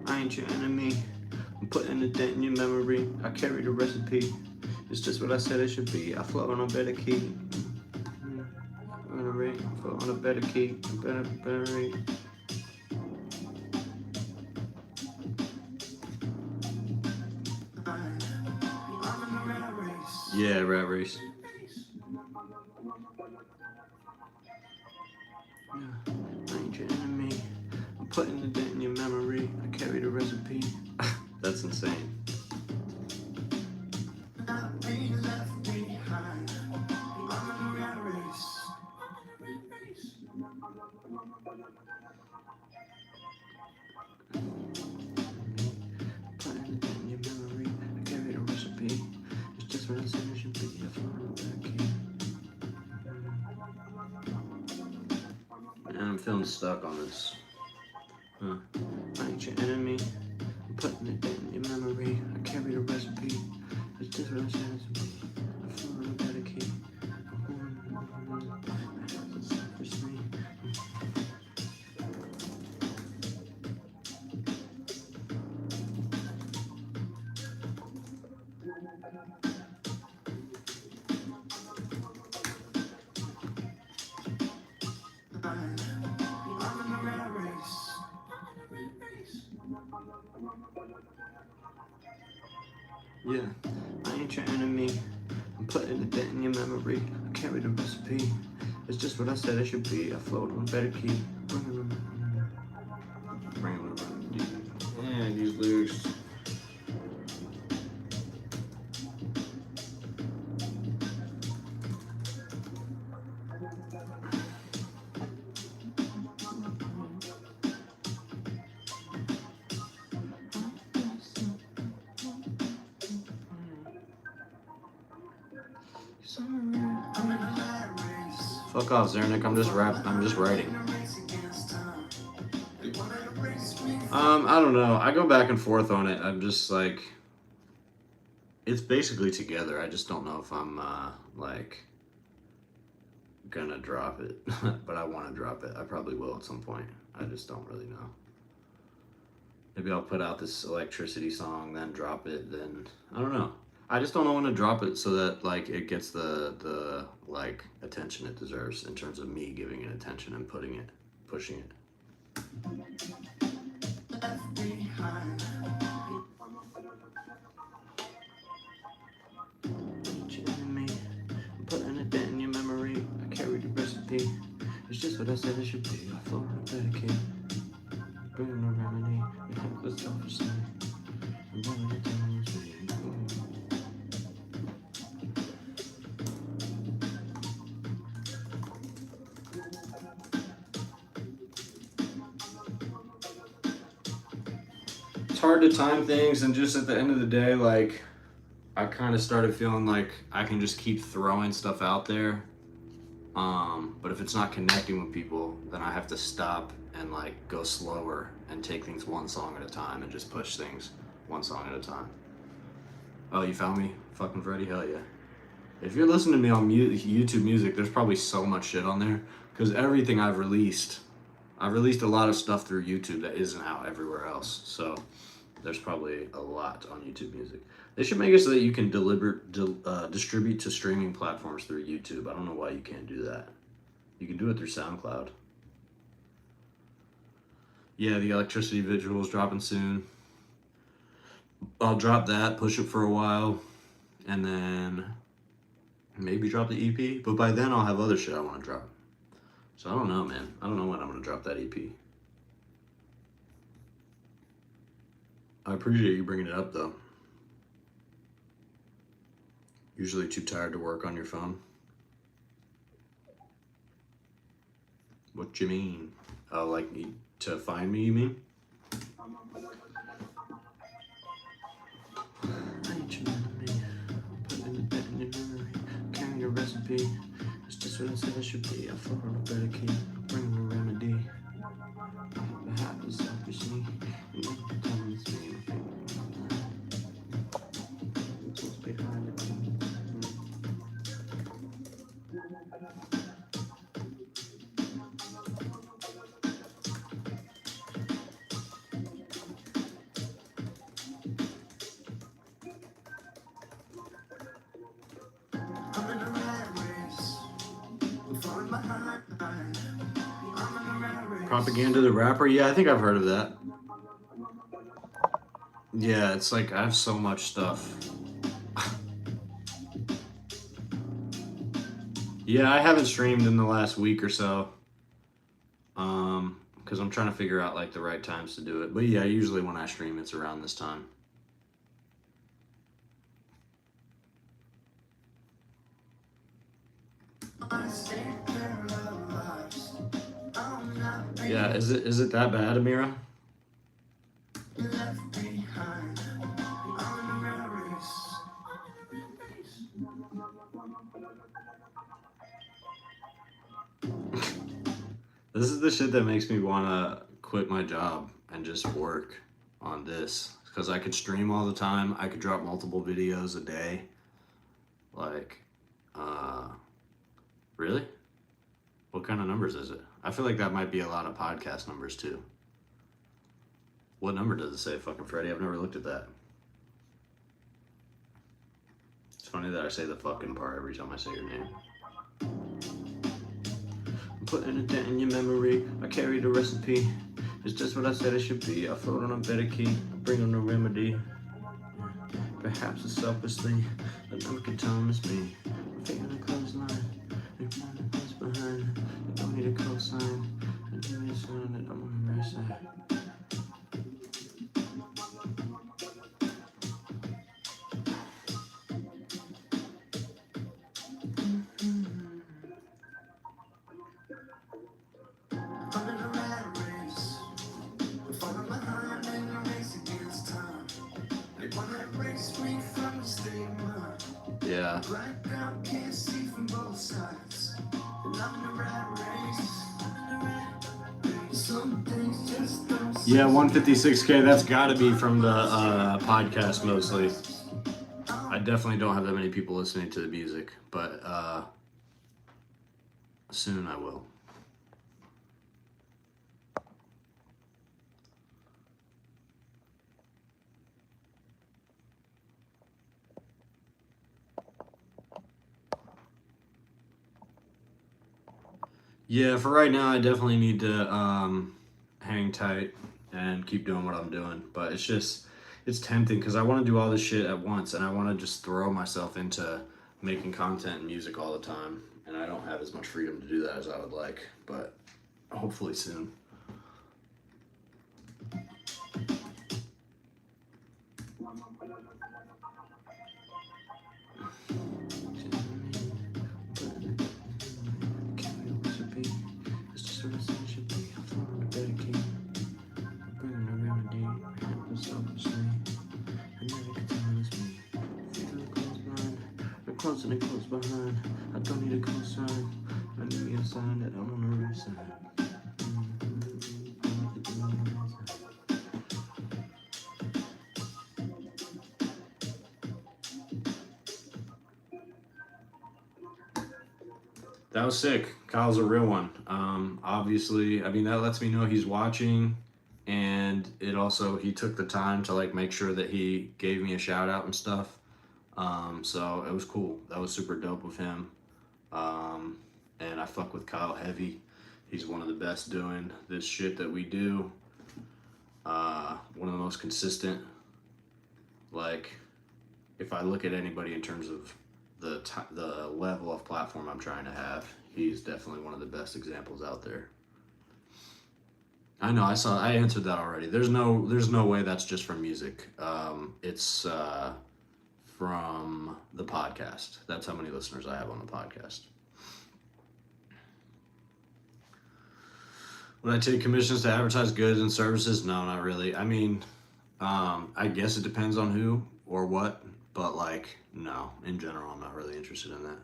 I ain't your enemy. I'm putting it in your memory. I carry the recipe. It's just what I said it should be. I float on a better key. Float on a better key. Better rate. Yeah, rat race. Yeah. I ain't your enemy. I'm putting it in your memory. I carry the recipe. That's insane. Putting it in your memory. I carry the recipe. It's just what I said it should be. I float on a better key. And I'm feeling stuck on this. I ain't your enemy. I'm putting it in your memory. I carry the recipe. It's just what I said it should be. I float on a better key. Yeah, I ain't your enemy. I'm putting it in your memory. I carry the recipe. It's just what I said it should be. I float on a better key. Yeah, these lyrics. Fuck off, Zernick. I'm just writing. I don't know. I go back and forth on it. I'm just like, it's basically together. I just don't know if I'm like gonna drop it, but I want to drop it. I probably will at some point. I just don't really know. Maybe I'll put out this electricity song, then drop it, then I don't know. I just don't know when to drop it so that like it gets the like attention it deserves in terms of me giving it attention and pushing it. Putting it in your memory. I carry the recipe. It's just what I said it should be. I float on a better key. Bringing a remedy. It helps the self-esteem. I'm running it down the street. It's hard to time things, and just at the end of the day, like, I kind of started feeling like I can just keep throwing stuff out there. But if it's not connecting with people, then I have to stop and like go slower and take things one song at a time and just push things one song at a time. Oh, you found me? Fucking Freddy? Hell yeah. If you're listening to me on YouTube Music, there's probably so much shit on there, because everything I've released a lot of stuff through YouTube that isn't out everywhere else. So there's probably a lot on YouTube Music. They should make it so that you can distribute to streaming platforms through YouTube. I don't know why you can't do that. You can do it through SoundCloud. Yeah, the electricity visual is dropping soon. I'll drop that, push it for a while, and then maybe drop the EP. But by then I'll have other shit I want to drop. So I don't know, man. I don't know when I'm going to drop that EP. I appreciate you bringing it up, though. Usually too tired to work on your phone. What you mean? Oh, like to find me, you mean? Your recipe. It's just what I said it should be. I float on a better key. Bring a remedy. The happy selfish me. And then the time is me. What's behind it? Propaganda the Rapper? Yeah, I think I've heard of that. Yeah, it's like I have so much stuff. Yeah, I haven't streamed in the last week or so. Because I'm trying to figure out like the right times to do it. But yeah, usually when I stream, it's around this time. Yeah, is it that bad, Amira? This is the shit that makes me want to quit my job and just work on this. Because I could stream all the time. I could drop multiple videos a day. Like, really? What kind of numbers is it? I feel like that might be a lot of podcast numbers too. What number does it say, fucking Freddy? I've never looked at that. It's funny that I say the fucking part every time I say your name. I'm putting a dent in your memory. I carry the recipe. It's just what I said it should be. I float on a better key. I bring on a remedy. Perhaps a selfish thing. But no one can tell them it's me. I'm faking a clothesline. You're finding what's behind. I don't need a cosign. I do need a sign that I'm on the right side. Yeah. Yeah, 156K, that's gotta be from the podcast mostly. I definitely don't have that many people listening to the music, but soon I will. Yeah, for right now, I definitely need to hang tight and keep doing what I'm doing. But it's tempting because I want to do all this shit at once, and I want to just throw myself into making content and music all the time. And I don't have as much freedom to do that as I would like, but hopefully soon. close and it close behind. I don't need a cosign. I need me a sign that I'm on the right side. That was sick. Kyle's a real one. Obviously, I mean, that lets me know he's watching, and it also, he took the time to like make sure that he gave me a shout out and stuff. So it was cool. That was super dope of him. And I fuck with Kyle heavy. He's one of the best doing this shit that we do. One of the most consistent. Like, if I look at anybody in terms of the level of platform I'm trying to have, he's definitely one of the best examples out there. I know, I answered that already. There's no way that's just from music. It's from the podcast. That's how many listeners I have on the podcast. Would I take commissions to advertise goods and services? No, not really. I mean, I guess it depends on who or what, but like, no, in general, I'm not really interested in that.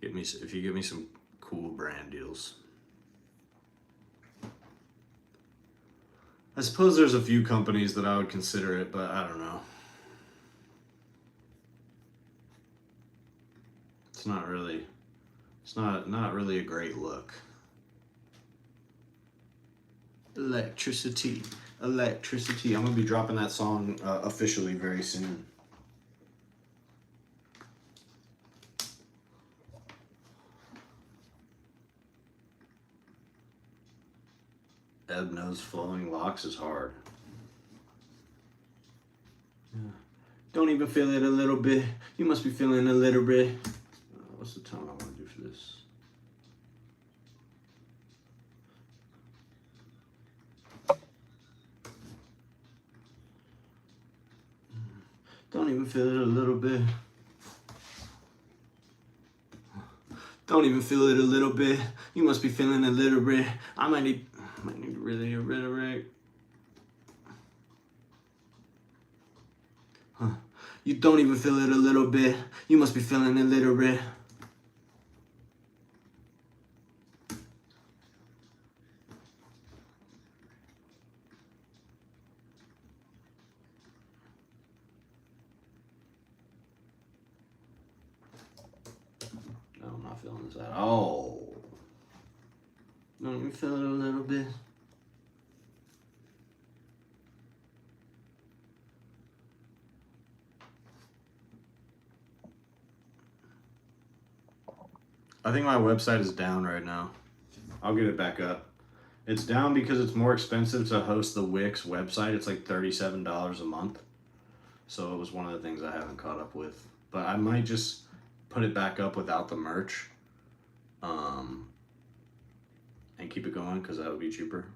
If you give me some cool brand deals. I suppose there's a few companies that I would consider it, but I don't know. It's not really a great look. Electricity. I'm gonna be dropping that song officially very soon. Eb knows flowing locks is hard. Yeah. Don't even feel it a little bit. You must be feeling a little bit. What's the tone I want to do for this? Don't even feel it a little bit. Don't even feel it a little bit. You must be feeling a little bit. I might need really a rhetoric. You don't even feel it a little bit. You must be feeling a little bit. No, I'm not feeling this at all. Don't even feel it a little bit. I think my website is down right now. I'll get it back up. It's down because it's more expensive to host the Wix website. It's like $37 a month. So it was one of the things I haven't caught up with. But I might just put it back up without the merch. And keep it going because that would be cheaper.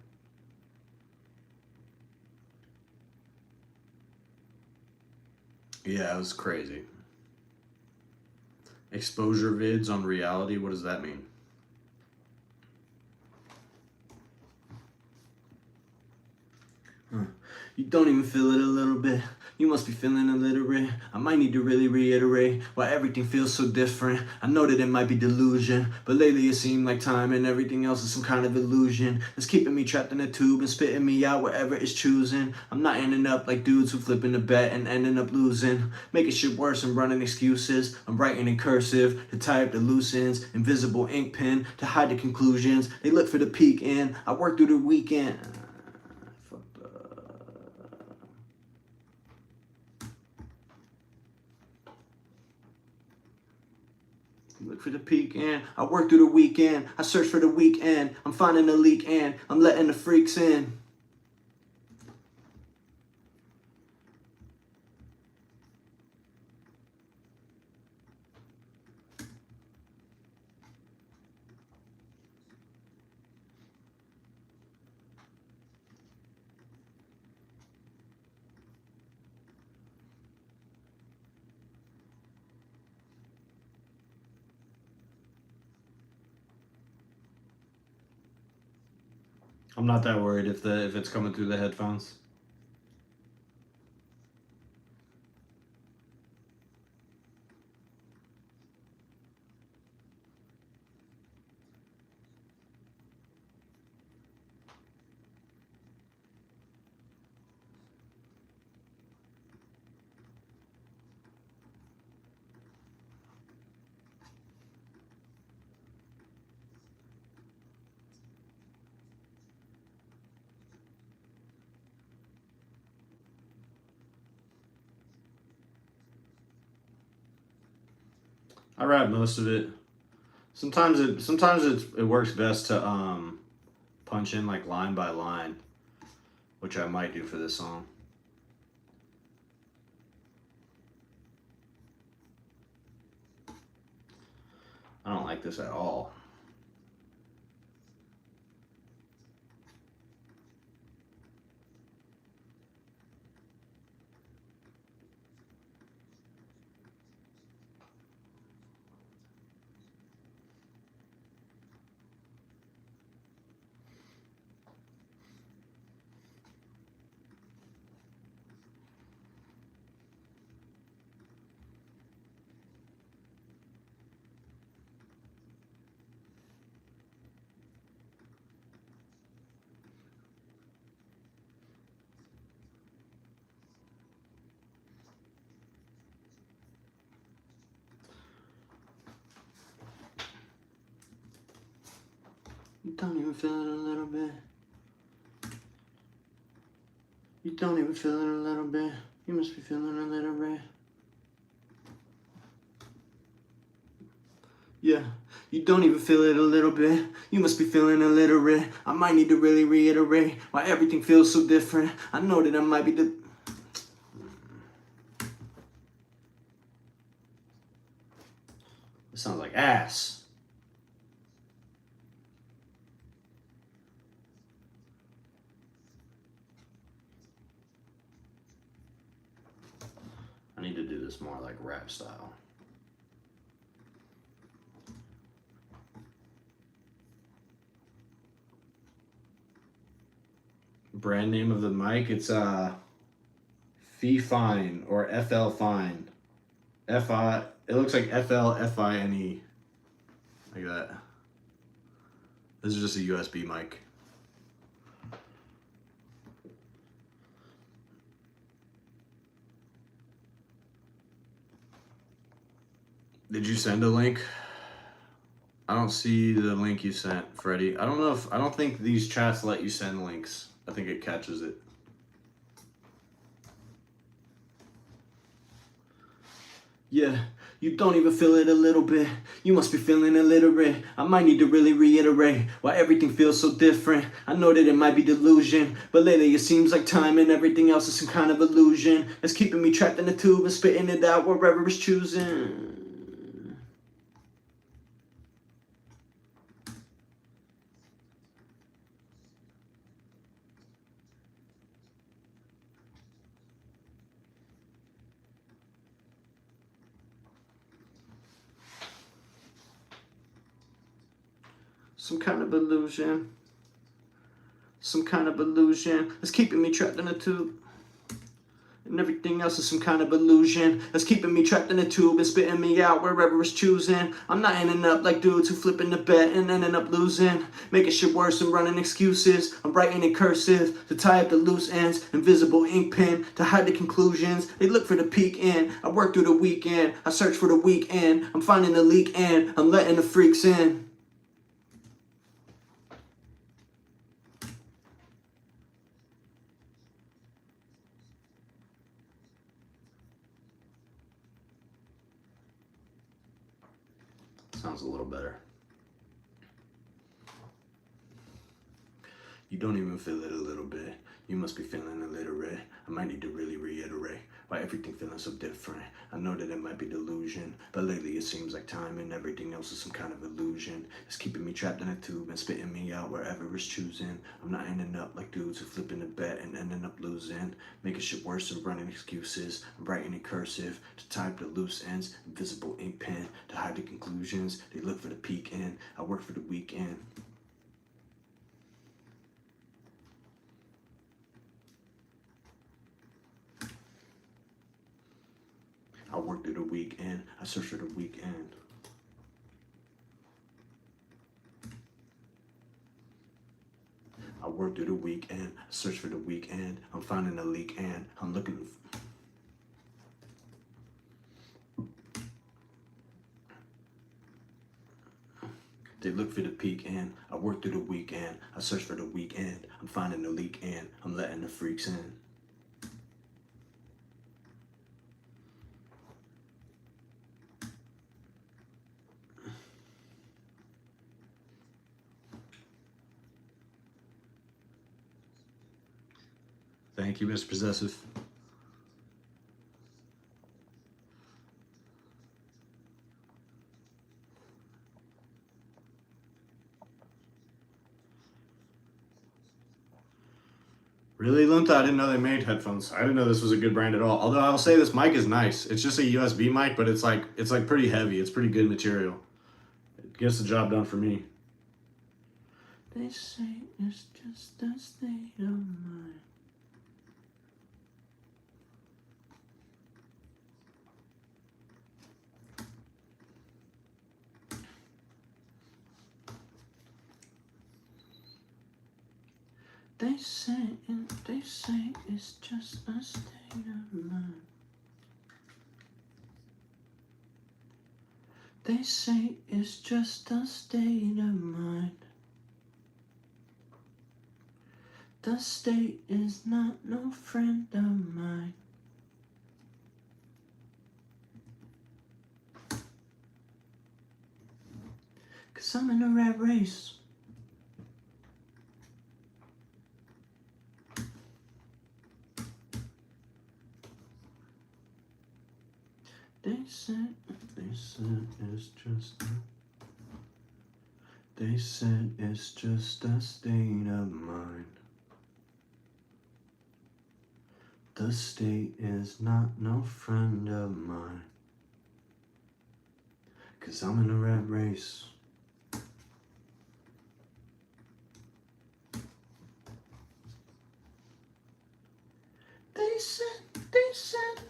Yeah, it was crazy. Exposure vids on reality, what does that mean? You don't even feel it a little bit. You must be feeling illiterate. I might need to really reiterate why everything feels so different. I know that it might be delusion, but lately it seemed like time and everything else is some kind of illusion that's keeping me trapped in a tube and spitting me out wherever it's choosing. I'm not ending up like dudes who flipping the bet and ending up losing, making shit worse and running excuses. I'm writing in cursive to tie up the loose ends, invisible ink pen to hide the conclusions. They look for the peak in. I work through the weekend. Look for the peak in. I work through the weekend. I search for the weekend. I'm finding the leak in. I'm letting the freaks in. I'm not that worried if it's coming through the headphones. I rap most of it. Sometimes it works best to punch in like line by line, which I might do for this song. I don't like this at all. You don't even feel it a little bit. You don't even feel it a little bit. You must be feeling a little bit. Yeah, you don't even feel it a little bit. You must be feeling illiterate. I might need to really reiterate why everything feels so different. I know that I might be the... This sounds like ass. I need to do this more like rap style. Brand name of the mic, it's Fee Fine or FL Fine. F-I, it looks like FL-F-I-N-E. Like that. This is just a USB mic. Did you send a link? I don't see the link you sent, Freddie. I don't think these chats let you send links. I think it catches it. Yeah, you don't even feel it a little bit. You must be feeling illiterate. I might need to really reiterate why everything feels so different. I know that it might be delusion, but lately it seems like time and everything else is some kind of illusion. It's keeping me trapped in the tube and spitting it out wherever it's choosing. Some kind of illusion. Some kind of illusion that's keeping me trapped in a tube. And everything else is some kind of illusion that's keeping me trapped in a tube and spitting me out wherever it's choosing. I'm not ending up like dudes who flipping the bet and ending up losing. Making shit worse and running excuses. I'm writing in cursive to tie up the loose ends. Invisible ink pen to hide the conclusions. They look for the peak end. I work through the weekend. I search for the weekend. I'm finding the leak end. I'm letting the freaks in. Sounds a little better. You don't even feel it a little bit. You must be feeling illiterate. I might need to really reiterate why everything feeling so different. I know that it might be delusion, but lately it seems like time and everything else is some kind of illusion. It's keeping me trapped in a tube and spitting me out wherever it's choosing. I'm not ending up like dudes who flipping the bet and ending up losing. Making shit worse and running excuses. I'm writing in cursive to type the loose ends. Invisible ink pen to hide the conclusions. They look for the peak end. I work for the weekend. work through the weekend. I search for the weekend. I work through the weekend. I search for the weekend. I'm finding a leak and I'm looking. They look for the peak and I work through the weekend. I search for the weekend. I'm finding the leak and I'm letting the freaks in. Thank you, Mr. Possessive. Really, Lunta? I didn't know they made headphones. I didn't know this was a good brand at all. Although I'll say this mic is nice. It's just a USB mic, but it's like pretty heavy. It's pretty good material. It gets the job done for me. They say it's just a state of mind. They say it's just a state of mind. They say it's just a state of mind. The state is not no friend of mine. Cause I'm in a rat race. They said it's just They said it's just a state of mind. The state is not no friend of mine. Cause I'm in a rat race. They said they said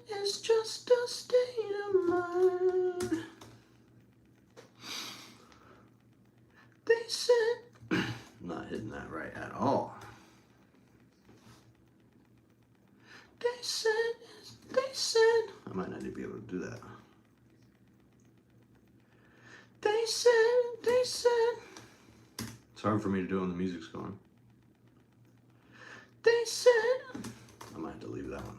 it's just a state of mind. They said I'm not hitting that right at all. They said I might not even be able to do that. They said it's hard for me to do when the music's going. They said I might have to leave that one.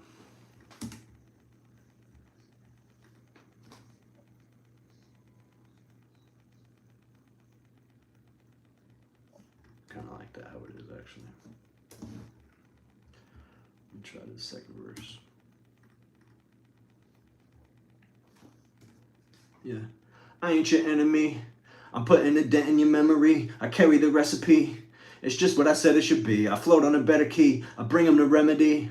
Kind of like that, how it is actually. Let me try the second verse. Yeah. I ain't your enemy. I'm putting a dent in your memory. I carry the recipe. It's just what I said it should be. I float on a better key. I bring him the remedy.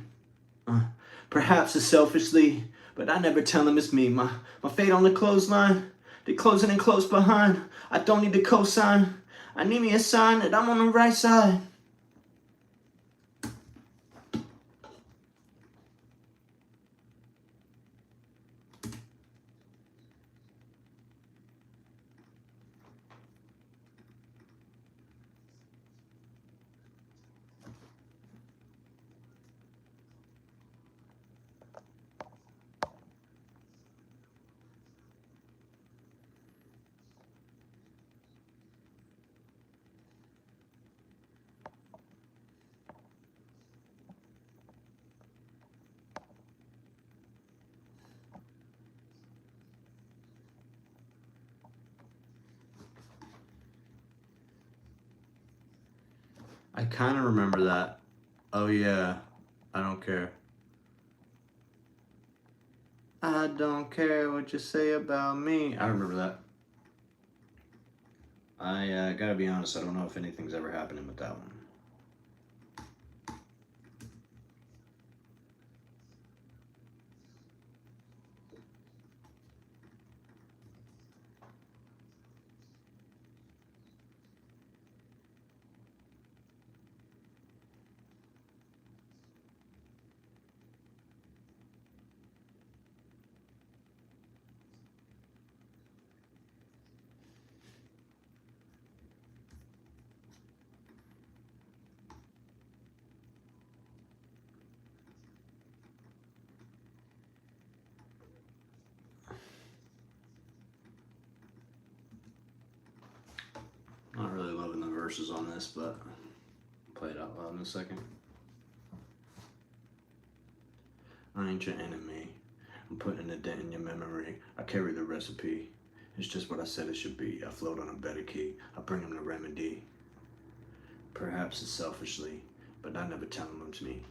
Perhaps it's selfishly, but I never tell him it's me. My fate on the clothesline. They're closing in close behind. I don't need the cosign. I need me a sign that I'm on the right side. I kind of remember that. Oh yeah, I don't care. I don't care what you say about me. I remember that. I gotta be honest, I don't know if anything's ever happening with that one. verses on this, but I'll play it out loud in a second. I ain't your enemy. I'm putting a dent in your memory. I carry the recipe. It's just what I said it should be. I float on a better key. I bring him the remedy. Perhaps it's selfishly, but I never tell him it's me.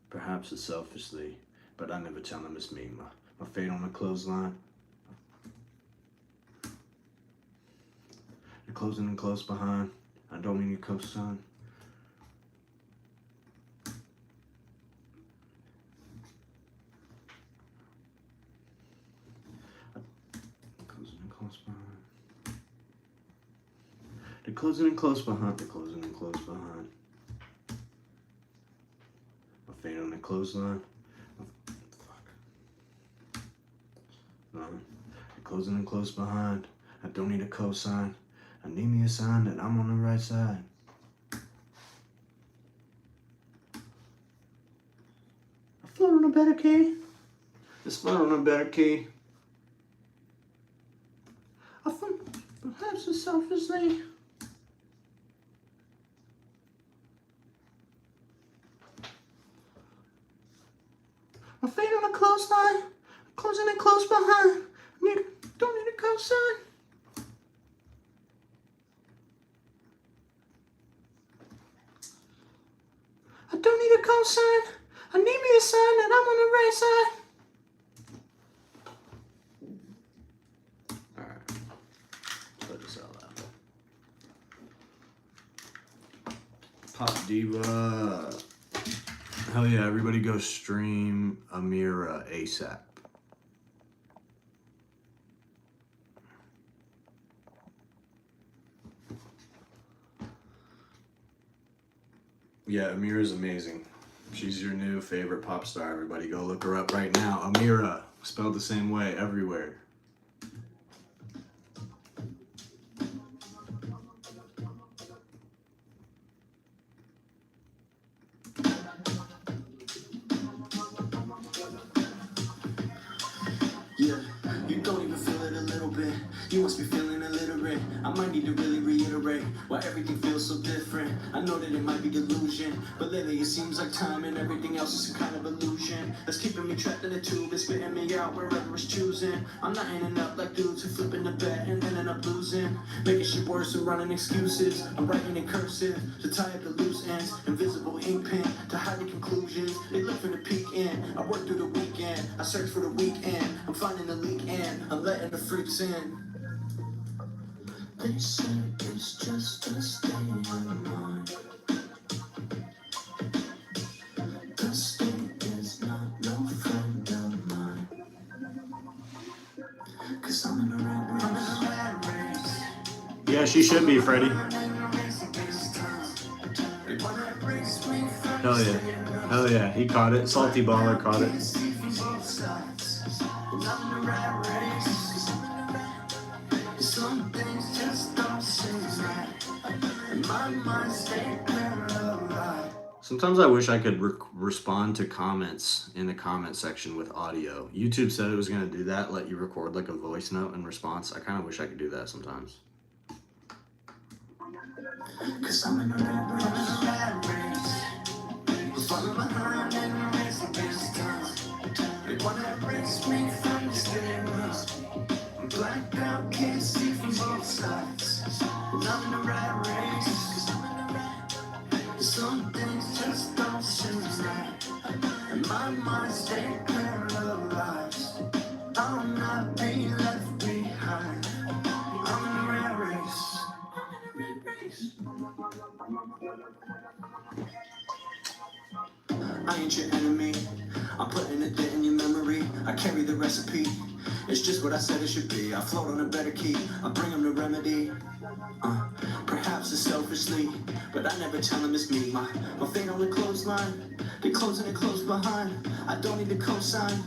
Perhaps it's selfishly, but I never tell him it's me. My fate on the clothesline. You're closing and close behind. I don't mean your cosign. Closing and close behind. They're closing and close behind. They're closing and close behind. My fate on the clothesline. Fuck. No. They're closing and close behind. I don't need a cosign. I need me a sign that I'm on the right side. I float on a better key. Just float on a better key. I float, perhaps it's selfishly. My feet on a clothesline, closing it close behind. Don't need a cosign. I don't need a cosign. I need me a sign that I'm on the right side. Alright. Let this out loud. Pop Diva. Hell yeah, everybody go stream Amira ASAP. Yeah, Amira's amazing. She's your new favorite pop star. Everybody go look her up right now. Amira, spelled the same way everywhere. Yeah, you don't even feel it a little bit. You must be feeling illiterate. I might need to really reiterate why everything feels so different. I know that it might be delusion, but lately it seems like time and everything else is a kind of illusion that's keeping me trapped in a tube and spitting me out wherever it's choosing. I'm not ending up like dudes who flipping the bet and ending up losing, making shit worse and running excuses. I'm writing in cursive to tie up the loose ends, invisible ink pen to hide the conclusions. They look for the peak in. I work through the weekend. I search for the weekend. I'm finding the leak in. I'm letting the freaks in. They say it's just a state of mind. The state is not no friend of mine. 'Cause I'm in a rat race. Yeah, she should be, Freddie. Hell yeah. Hell yeah, he caught it. Salty Baller caught it. Some things just don't seem right. And my mind stay paralyzed. Sometimes I wish I could respond to comments in the comment section with audio. YouTube said it was going to do that, let you record like a voice note in response. I kind of wish I could do that sometimes. 'Cause I'm in a rat race. We're falling behind and we're racing against time. They wanna erase me from the stairwells. I'm blacked out, can't see from both sides. And I'm in a rat race. Some things just don't seem right. And my mind stay paralyzed. I'll not be left behind. I'm in a rat race. I ain't your enemy. I'm putting a dent in your memory. I carry the recipe. It's just what I said it should be. I float on a better key. I bring him the remedy. Perhaps it's selfishly, but I never tell him it's me. My fate on the clothesline. They closing it close behind. I don't need a cosign.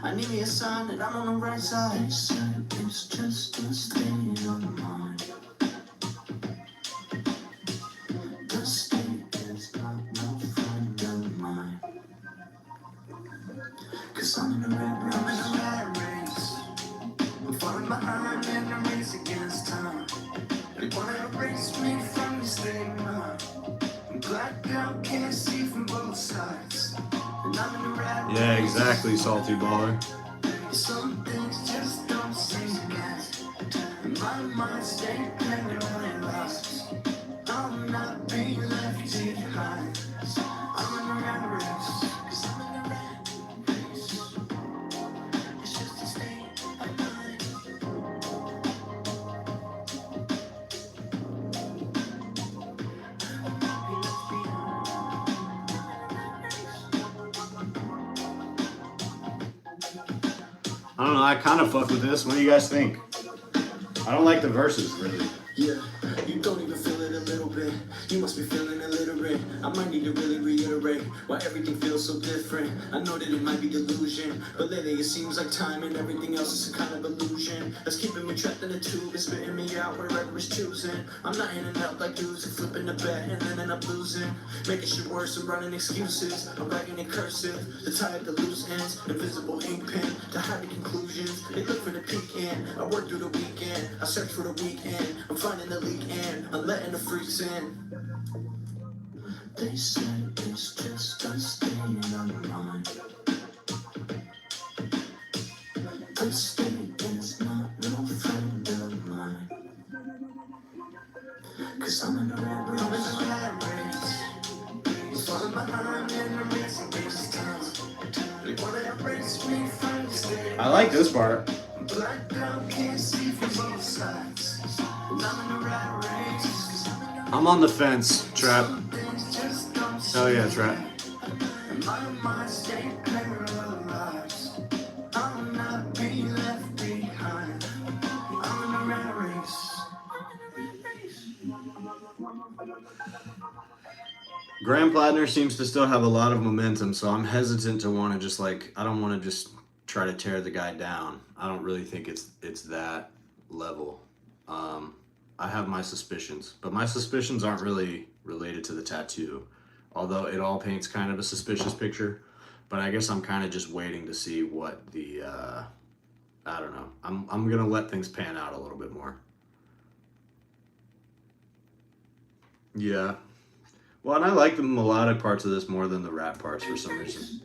I need me a sign that I'm on the right side. They said it's just a state of mind. The state is not no friend of mine. Cause I'm in the rat race. I'm in the rat race. I'm falling behind in the race against time. They wanna erase me from the stigma. I'm blacked out, can't see from both sides. And I'm in the rat race. Yeah, exactly, Salty Baller. Some things just don't seem to get. And my mind stay playing on it lost. I'll not be left behind. I'm in the rat race. Cause I'm in the rat race. It's just a state of mind. I'll not be left behind. I don't know, I kind of fuck with this. What do you guys think? I don't like the verses, really. Yeah, you don't even feel it a little bit. You must be feeling illiterate. I might need to really reiterate why everything feels so different. I know that it might be delusion, but lately it seems like time and everything else is some kind of illusion that's keeping me trapped in a tube and spitting me out wherever it's choosing. I'm not in and out like dudes who flipping the bet and then end up losing, making shit worse and running excuses. I'm writing in cursive to tie up the loose ends, invisible ink pen to hide the conclusions. They look for the peak end. I work through the weekend. I search for the weekend. I'm finding the leak in. I'm letting the freaks in. They say it's just a state of mind. The state is not no friend of mine. Cause I'm in the rat race. I'm in the rat race. I'm falling behind in the race against time. They wanna erase me from the state. I like this part. Blacked out, can't see from both sides. And I'm in the rat race. I'm on the fence, Trap. Hell yeah, Trap. And my mind stay paralyzed. I'll not be left behind. I'm in the rat race. Graham Plattner seems to still have a lot of momentum, so I'm hesitant to want to just like, I don't want to just try to tear the guy down. I don't really think it's that level. I have my suspicions, but my suspicions aren't really related to the tattoo, although it all paints kind of a suspicious picture. But I guess I'm kind of just waiting to see what the I don't know. I'm gonna let things pan out a little bit more. Yeah. Well, and I like the melodic parts of this more than the rap parts for some reason.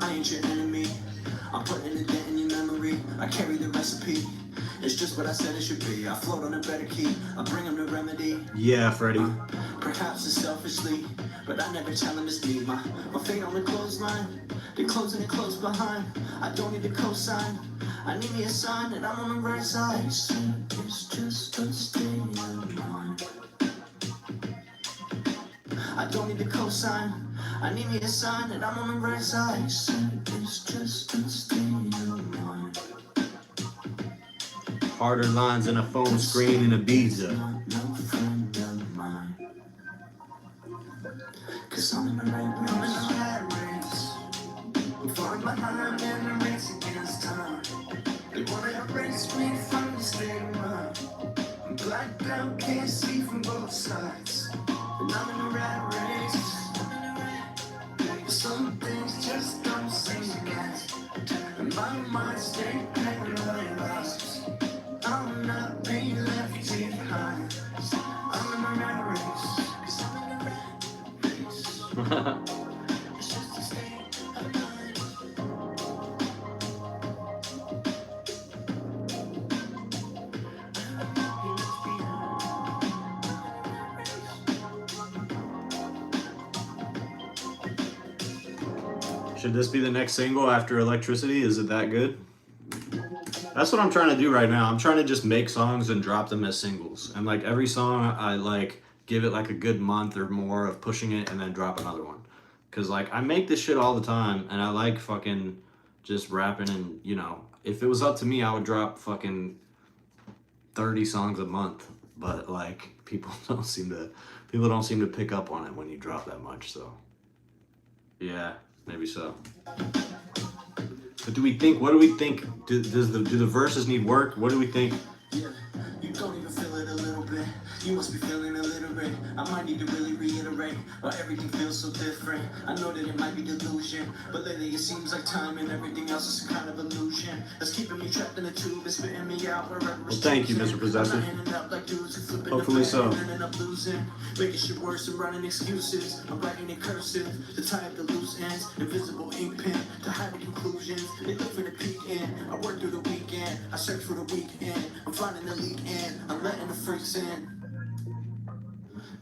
I ain't your enemy. I'm putting a dent in your memory. I carry the recipe. It's just what I said it should be. I float on a better key. I bring him the remedy. Yeah, Freddie. Perhaps it's selfishly, but I never tell him it's me. My fate on the clothesline. They're closing it close behind. I don't need a cosign. I need me a sign that I'm on the right side. It's just a state of mind. I don't need a cosign. I need me a sign that I'm on the right side. It's just a state of mind. Harder lines in a phone screen in Ibiza. No friend of mine. Cause I'm in the rat race. I'm falling behind in the race against time. They wanna erase me from the stigma. I'm blacked out, can't see from both sides. And I'm in the rat race. Some things just don't seem to get. And my mind stay paralyzed. I'll not be left behind. I'm in the rat race. Cause I'm in the rat race. It's just a state of mind. I'll not be left behind. Should this be the next single after Electricity? Is it that good? That's what I'm trying to do right now. I'm trying to just make songs and drop them as singles. And like every song, I like give it like a good month or more of pushing it and then drop another one. Cause like I make this shit all the time and I like fucking just rapping and you know, if it was up to me, I would drop fucking 30 songs a month. But like people don't seem to pick up on it when you drop that much. So yeah, maybe so. But do we think? What do we think? Do the verses need work? What do we think? Yeah, you don't even feel it a little bit. You must be feeling illiterate. I might need to really reiterate why everything feels so different. I know that it might be delusion, but lately it seems like time and everything else is some kind of illusion that's keeping me trapped in a tube and spitting me out wherever. Well, thank you, Mr. Possessive. Hopefully so. Making shit worse and running excuses. I'm writing in cursive to tie up the loose ends. Invisible ink pen to hide the conclusions. They look for the peak end. I work through the weekend. I search for the weekend. I'm finding the leak end. I'm letting the freaks in.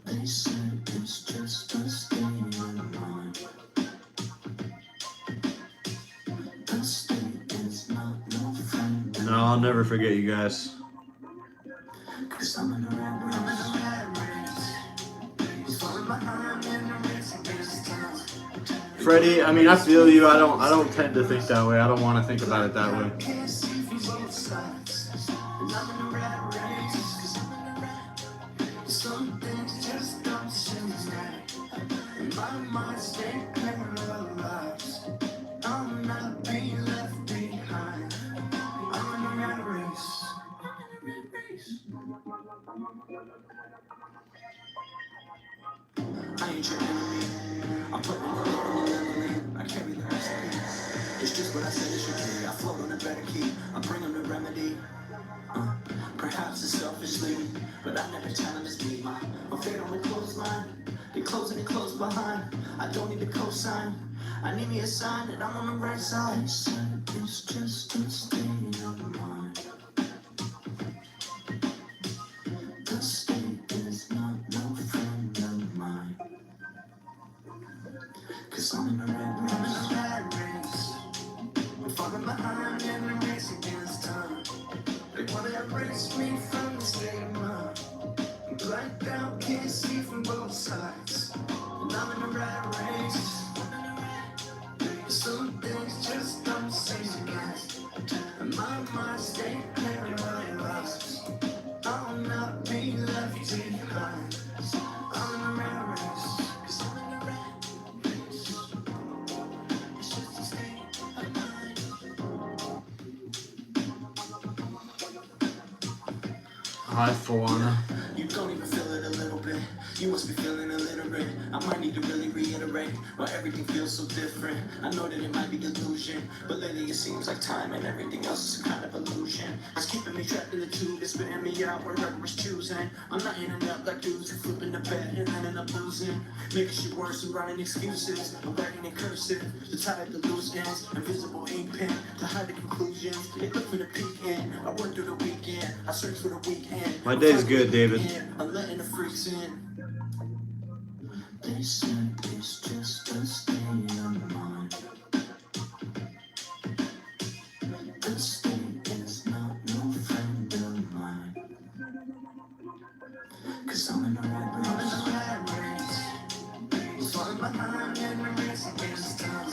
They said it's just a state of mind. The state is not no friend. No, I'll never forget you guys. Cause I'm in a rat race. Falling behind in the race against time. Freddie, I mean, I feel you. I don't tend to think that way. I don't want to think about it that way. Can't see from both sides. And I'm in a rat race. Some things just don't seem right. And my mind stay paralyzed. I'll not be left behind. I'm in a rat race. I ain't your enemy. I'm putting it in the memory. I carry the recipe. It's just what I said it should be. I float on a better key. I bring them the remedy. Perhaps it's selfishly, but I never challenge this beat. My fate on the clothesline. They closing and close behind. I don't need a cosign. I need me a sign that I'm on the right side. It's just a state of mind. The state is not no friend of mine. Cause I'm in a rat race. I'm falling behind in the race against time. They wanna erase me from the state of mind. I'm blacked out, can't see from both sides. And I'm in a rat race. Some things just don't seem right. And my mind stay paralyzed. I'll not be left behind. I'm in a rat race. It's just a state of mind. Hi, Fawana. You don't even feel it a little bit. You must be feeling illiterate. I might need to really reiterate why everything feels so different. I know that it might be delusion, but lately it seems like time and everything else is some kind of illusion. It's keeping me trapped in the tube, it's spitting me out wherever it's choosing. I'm not in and out like dudes who flipping the bet and ending up losing. Making shit worse and running excuses. I'm writing in cursive to tie up the loose ends. Invisible ink pen to hide the conclusions. They look for the peak end. I work through the weekend. I search for the weekend. My day's good, David. I'm letting the freaks in. They said it's just a state of mind. The state is not no friend of mine. Cause I'm in a rat race. Falling behind in the race against time.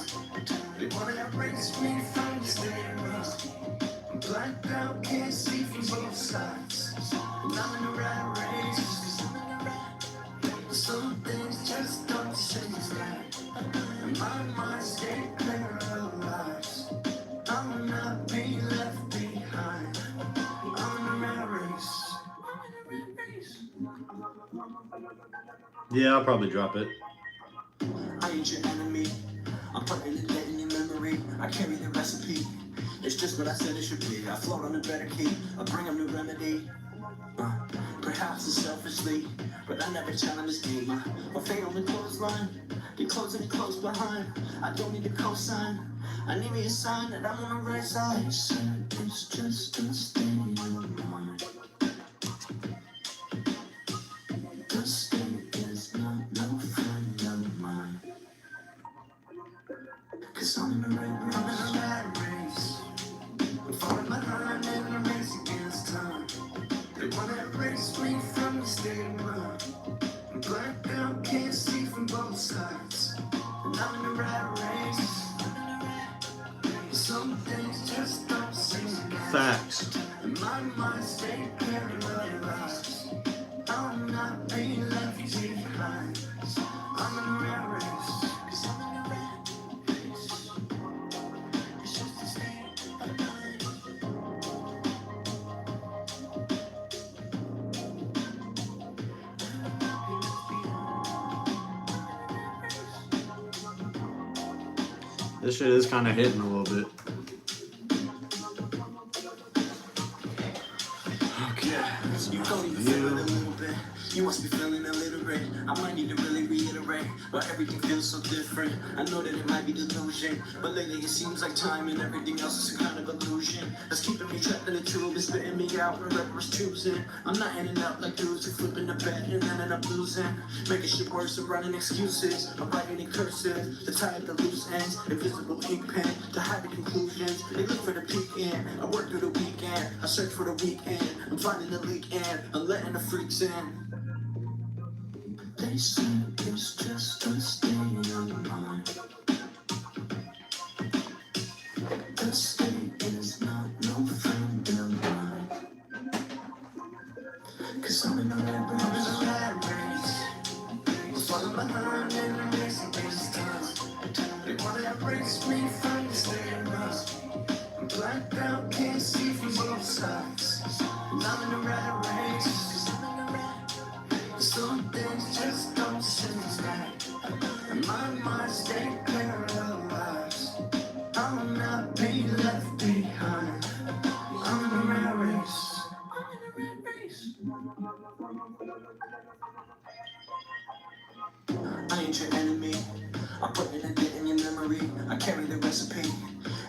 They wanna erase me from the state of mind. I'm blacked out, can't see from both sides. And I'm in a rat race. Some things just don't seem right. And my mind stay paralyzed. I'll not be left behind. I'm in a rat race. Yeah, I'll probably drop it. I ain't your enemy. I'm putting it dead in your memory. I carry the recipe. It's just what I said it should be. I float on a better key. I bring them the remedy. Perhaps it's selfishly, but I never challenge this game. My fate on the clothesline. They closing and close behind. I don't need a cosign. I need me a sign that I'm on the right side. They said it's just a state of mind. The state is not no friend of mine. Cause I'm in a rat race. I'm falling behind in the race against time. They wanna erase me from the state of mind. I'm blacked out, can't see from both sides. And I'm in a rat race. Some things just don't seem right. Facts. And my mind stay paralyzed. I'll not be left behind. I'm in a rat race. It's just a state of mind. This shit is kind of hitting a little bit. Okay. You don't even feel it a little bit. You must be feeling illiterate. I might need to really reiterate why everything feels so different. I know that it might be delusion, but lately it seems like time and everything else is a kind of illusion that's keeping me trapped in the tube and spitting me out wherever it's choosing. I'm not in and out like dudes who flipping the bet and then end up losing, making shit worse and running excuses. I'm writing in cursive to tie up the loose ends, invisible ink pen to hide the conclusions. They look for the peak end. I work through the weekend. I search for the weekend. I'm finding the leak end. I'm letting the freaks in. They say it's just a state of mind. The state is not no friend of mine. Cause I'm in a rat race. I'm falling behind and I'm racing against time. They wanna erase me from the state of mind. I'm blacked out, can't see from both sides. And I'm in a rat race. Some things just don't seem right. And my mind stay paralyzed. I will not be left behind. I'm in a rat race. I ain't your enemy. I'm putting it in your memory. I carry the recipe.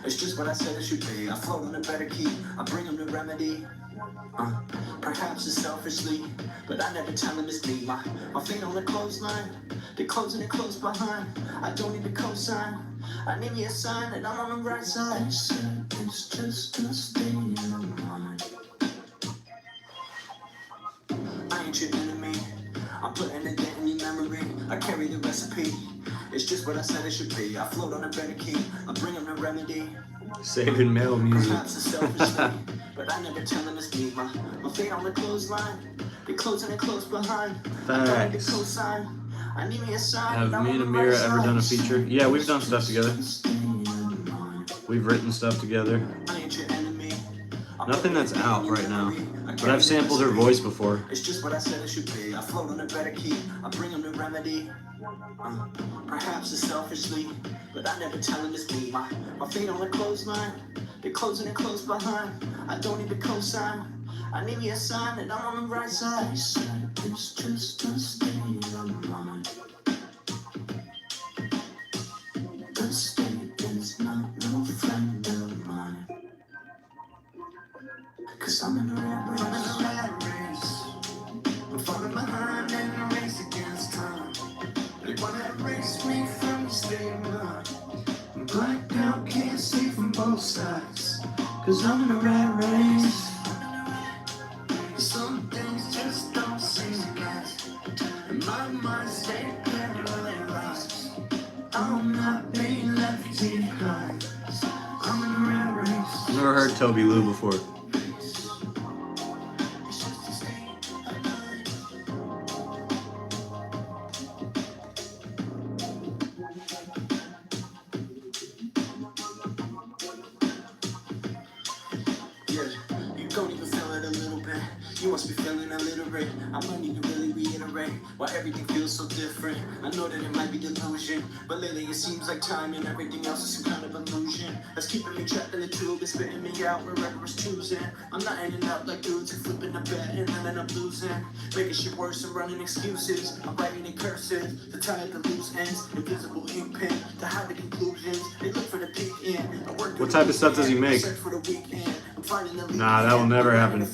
It's just what I said it should be. I float on a better key. I bring them the remedy. Perhaps it's selfishly, but I never tell them it's me. My feet on the clothesline, they're closing it close behind. I don't need a cosign, I need me a sign that I'm on the right side. They said it's just a state of mind. I ain't your enemy, I'm putting it in your memory. I carry the recipe, it's just what I said it should be. I float on a better key, I bring them the remedy. Saving male music. Perhaps it's selfishly, but I never tell them it's me. My feet on the clothesline, they're closing it close behind. Facts. I need me a sign. Have me and Amira ever done a feature? Yeah, we've done stuff together. We've written stuff together. Nothing that's out right now, but I've sampled her voice before. It's just what I said it should be. I float on a better key, I bring them the remedy. Perhaps it's selfishly, but I never tell them it's me. My feet on the clothesline, they're closing it close behind. I don't need a cosign, I need me a sign that I'm on the right side. They said it's just a state of mind. The state is not no friend of mine. Cause I'm in a rat race. I'm falling behind in a race against time. They wanna erase me from the state of mind. I'm blacked out, can't see from both sides. Cause I'm in a rat race. Some things just don't seem right. And my mind stay paralyzed. I'll not be left behind. I'm in a rat race. I've never heard Toby Lou before. You must be feeling illiterate. I might need to really reiterate why everything feels so different. I know that it might be delusion, but lately it seems like time and everything else is some kind of illusion that's keeping me trapped in the tube and spitting me out wherever it's choosing. I'm not in and out like dudes who flipping the bet and then end up losing, making shit worse and running excuses. I'm writing in cursive to tie up the loose ends, invisible ink pen to hide the conclusions. They look for the peak end. What type of stuff does he make? Nah, that will never happen.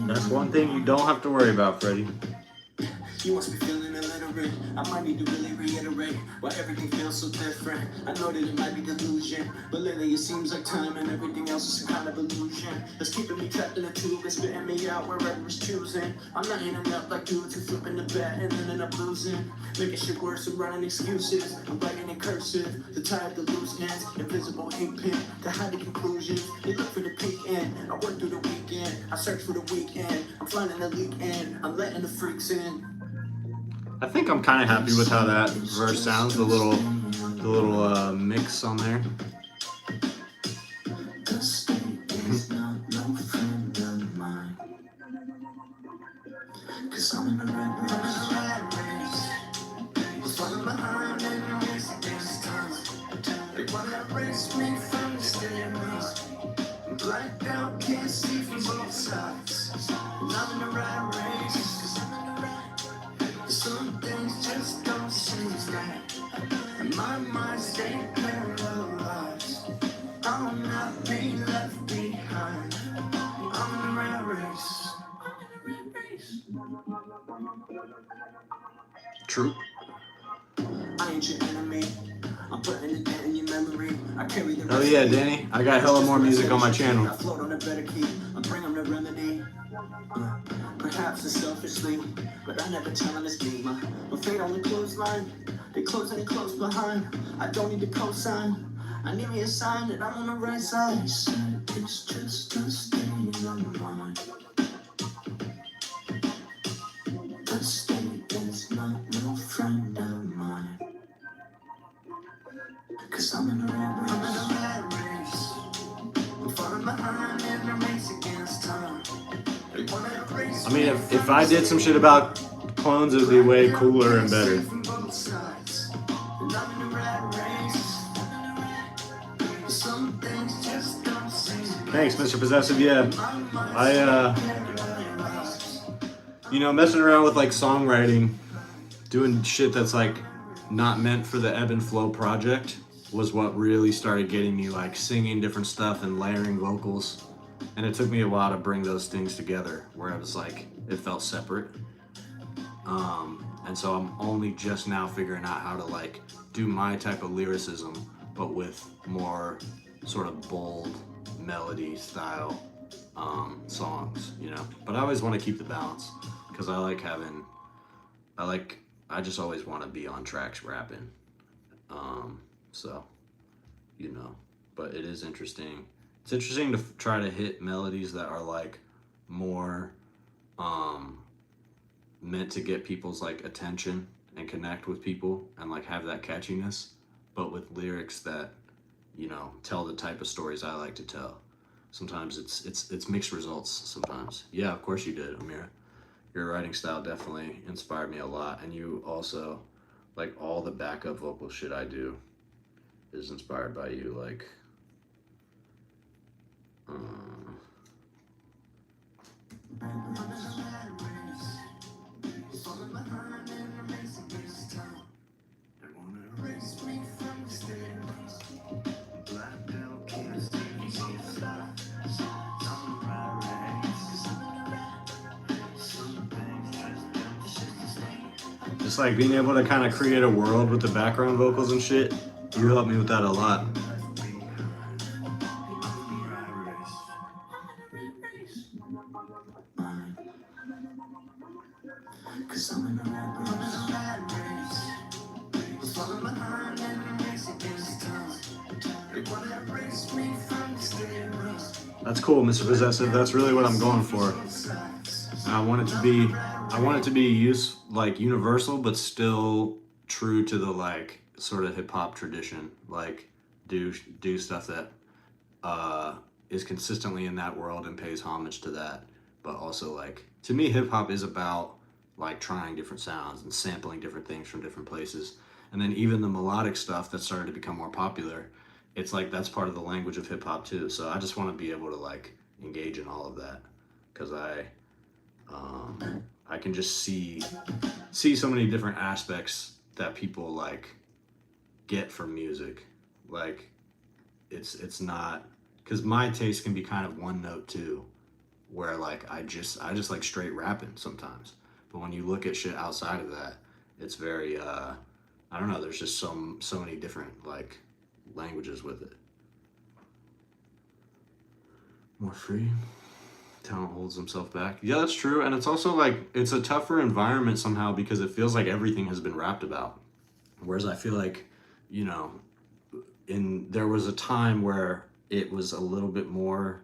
That's one thing you don't have to worry about, Freddie. You must be feeling illiterate. I might need to really reiterate why everything feels so different. I know that it might be delusion, but lately it seems like time and everything else is some kind of illusion that's keeping me trapped in a tube and spitting me out wherever it's choosing. I'm not in and out like dudes who flipping the bet and then end up losing, making shit worse and running excuses. I'm writing in cursive to tie up the loose ends, invisible ink pen to hide the conclusions. They look for the peak end. I work through the weekend. I search for the weekend. I'm finding the leak end. I'm letting the freaks in. I think I'm kind of happy with how that verse sounds. The little mix on there. The state is not no friend of mine. Cause I'm in a rat race. True. I ain't your enemy. I'm putting it in your memory. I carry the Oh yeah, Danny. I got hella more music on my channel. I float on a better key. I bring them the remedy. Perhaps it's selfishly, but I never tell them it's me. My fate on the clothesline. They close and they close behind. I don't need to co-sign. I need me a sign that I'm on the right side. It's just a stain on my mind. The state is not no friend of mine. Cause I'm in a rat race. I'm falling behind in a race against time. I mean, if I did some shit about clones, it would be way cooler and better. Thanks, Mr. Possessive. Yeah, messing around with like songwriting, doing shit that's like not meant for the Eb&Flow project was what really started getting me like singing different stuff and layering vocals. And it took me a while to bring those things together where it was like, it felt separate. And so I'm only just now figuring out how to like do my type of lyricism, but with more sort of bold melody style songs, But I always want to keep the balance because I just always want to be on tracks rapping. So, but it is interesting. It's interesting to try to hit melodies that are like more meant to get people's like attention and connect with people and like have that catchiness, but with lyrics that tell the type of stories I like to tell. Sometimes it's mixed results. Sometimes, yeah, of course you did, Amira. Your writing style definitely inspired me a lot, and you also, like, all the backup vocal shit I do is inspired by you, like. Just like being able to kind of create a world with the background vocals and shit. You helped me with that a lot. That's cool, Mr. Possessive. That's really what I'm going for. And I want it to be universal, but still true to the like sort of hip hop tradition. Like do stuff that is consistently in that world and pays homage to that. But also, like, to me, hip hop is about like trying different sounds and sampling different things from different places. And then even the melodic stuff that started to become more popular, it's like that's part of the language of hip hop too. So I just want to be able to like engage in all of that because I can just see so many different aspects that people like get from music. Like it's not, because my taste can be kind of one note too, where like I just like straight rapping sometimes. But when you look at shit outside of that, it's very I don't know, there's just so many different like languages with it. More free. Talent holds himself back. Yeah, that's true. And it's also like it's a tougher environment somehow because it feels like everything has been rapped about. Whereas I feel like, there was a time where it was a little bit more,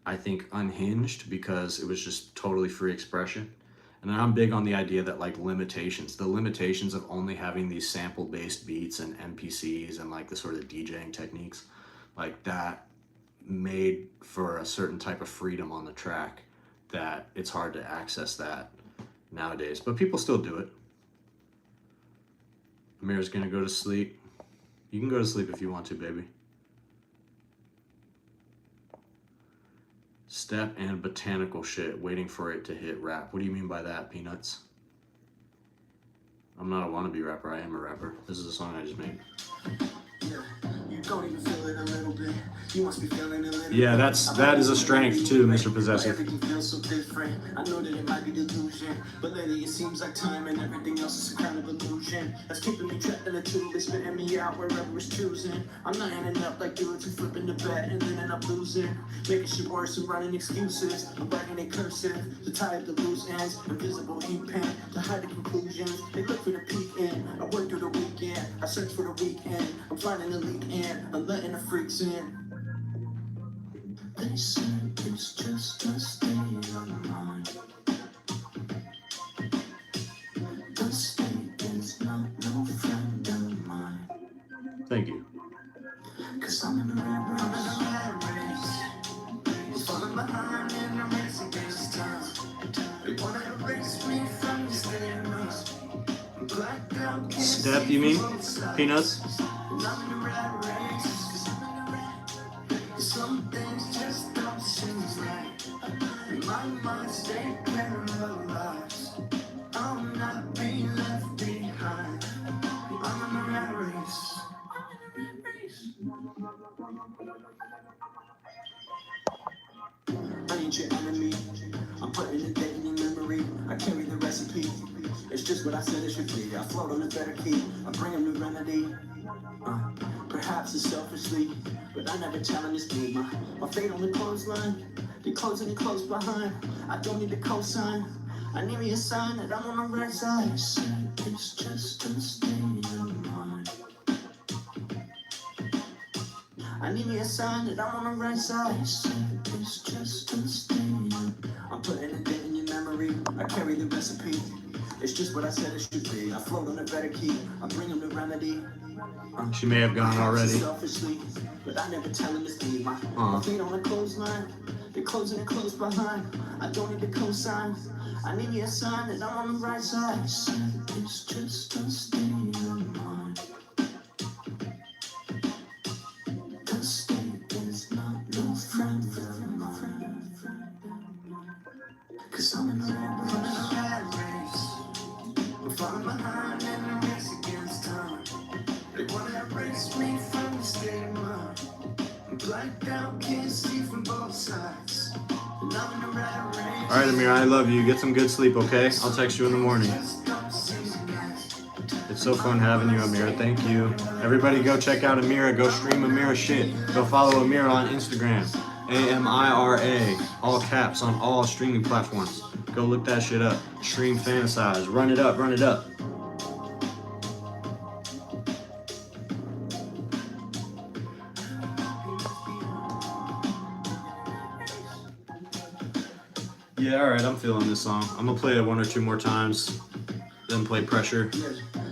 I think, unhinged because it was just totally free expression. And I'm big on the idea that like the limitations of only having these sample based beats and MPCs and like the sort of DJing techniques, like that made for a certain type of freedom on the track that it's hard to access that nowadays, but people still do it. Amira's gonna go to sleep. You can go to sleep if you want to, baby. Step and botanical shit, waiting for it to hit rap. What do you mean by that, Peanuts? I'm not a wannabe rapper, I am a rapper. This is a song I just made. don't even feel it a little bit. You must be feeling a little Yeah, that is a strength too, Mr. Possessive. Everything feels so different. I know that it might be delusion, but lately it seems like time and everything else is some kind of illusion. That's keeping me trapped in a tube, it's spitting me out wherever it's choosing. I'm not ending up like dudes who flipping the bet and then end up losing. Making shit worse and running excuses. I'm writing it cursive to tie up the loose ends. Invisible ink pen to hide the conclusions. They look for the peak in. I work through the weekend. I search for the weekend. I'm finding the leak in. I'm letting the freaks in. They said it's just a state of mind. The state is not no friend of mine. Thank you. Cause I'm in the rat race. Falling behind in the race against time. They wanna erase me from the stairways. Blacked out, can't Step, see you mean? both sides. Peanuts? And I'm in the rat race. Some things just don't seem right. My mind stay paralyzed. I'll not be left behind. I'm in the rat race. I ain't your enemy. I'm putting a date in your memory. I carry the recipe. It's just what I said it should be. I float on a better key. I bring a new remedy. Perhaps it's selfishly, but I never challenge this me. My fate on the clothesline. They closing and close behind. I don't need a cosign. I need me a sign that I'm on the right side. It's just a state of mind. I need me a sign that I'm on the right side. It's just a state of. I'm putting a date in your memory. I carry the recipe. It's just what I said it should be. I float on a better key. I bring them the remedy. She may have gone already. Selfishly, but I never tell him it's me. My feet on the clothesline. They're closing and close behind. I don't need the cosign. I need me a sign that I'm on the right side. It's just a state of mind. The state is not no friend of mine. Cause I'm in the rat race. I'm falling behind in the race against time. They wanna erase me from the state of mind. I'm blacked out, can't see from both sides. And I'm in the rat race. Alright, Amir, I love you. Get some good sleep, okay? I'll text you in the morning. It's so fun having you, Amira. Thank you. Everybody go check out Amira. Go stream Amira shit. Go follow Amira on Instagram. AMIRA. All caps on all streaming platforms. Go look that shit up. Stream Fantasize. Run it up, run it up. Yeah, alright, I'm feeling this song. I'm gonna play it one or two more times, then play Pressure.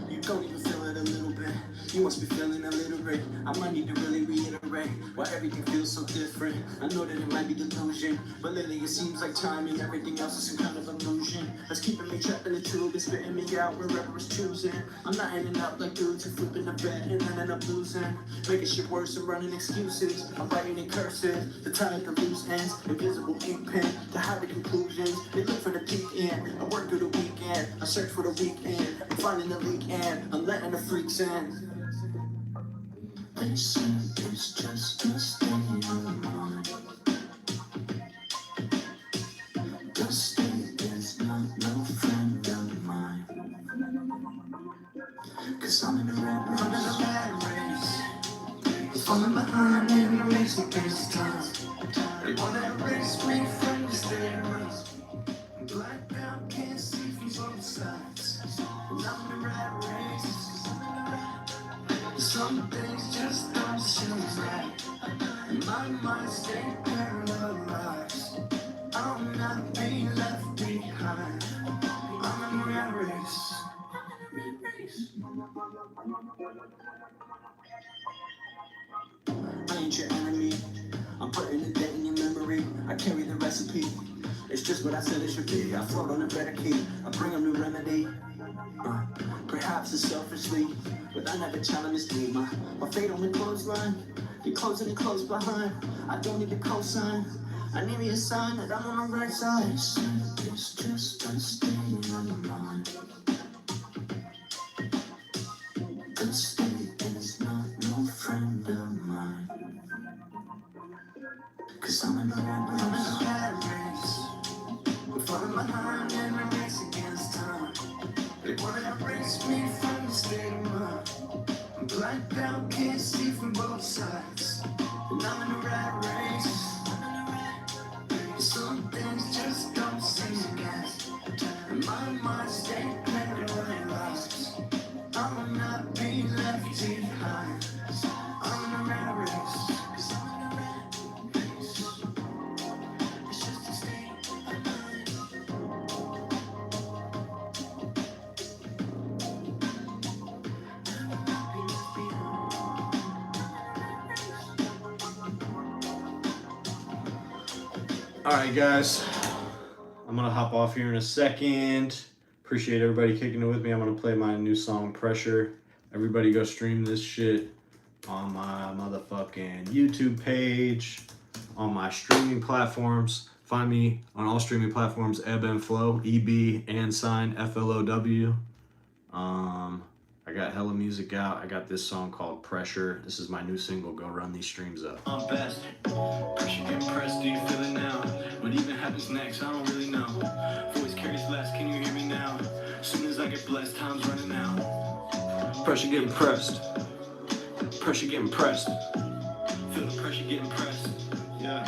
You don't even feel it a little bit. You must be feeling a little bit. I might need to really reiterate why everything feels so different. I know that it might be delusion, but lately it seems like time and everything else is some kind of illusion. That's keeping me trapped in the tube and spitting me out wherever it's choosing. I'm not ending up like dudes who flipping the bet and then end up losing. Making shit worse and running excuses. I'm writing in cursive to tie up the loose ends. Invisible ink pen to hide the conclusions. They look for the peak in. I work through the weekend. I search for the weekend. I'm finding the leak in. I'm letting the freaks in. They say it's just a state of mind. The state is not no friend of mine. Cause I'm in the rat race. Falling behind in the race against time. They wanna erase me from the stairways. Blacked out, can't see from both sides. And I'm in the rat race. Some things just don't seem right. My mind stay paralyzed. I'll not be left behind. I'm in the rat race. I ain't your enemy. I'm putting a date in your memory. I carry the recipe. It's just what I said it should be. I float on a better key. I bring a new remedy. Perhaps it's selfishly, but I never challenge this me. My fate on the clothesline. They closing and close behind. I don't need a cosign. I need me a sign that I'm on the right side. It's just a state of mind. The state is not no friend of mine. falling behind and I race against time. They wanna erase me from the state of mind. I'm blacked out, can't see from both sides. And I'm in a rat race. Some things just don't seem to gas. And my mind stay paralyzed. I will not be left behind. I'm in a rat race. 'Cause I'm in a rat race. It's just a state of mind. I will not be left behind. All right, guys. I'm gonna hop off here in a second. Appreciate everybody kicking it with me. I'm gonna play my new song, Pressure. Everybody go stream this shit on my motherfucking YouTube page, on my streaming platforms. Find me on all streaming platforms, Eb&Flow, EB and sign FLOW. I got hella music out. I got this song called Pressure. This is my new single. Go run these streams up. I'm best. Pressure getting pressed. Do you feel it now? What even happens next? I don't really know. Voice carries less. Can you hear me now? Soon as I get blessed, time's running out. Pressure getting pressed. Pressure getting pressed. Feel the pressure getting pressed. Yeah.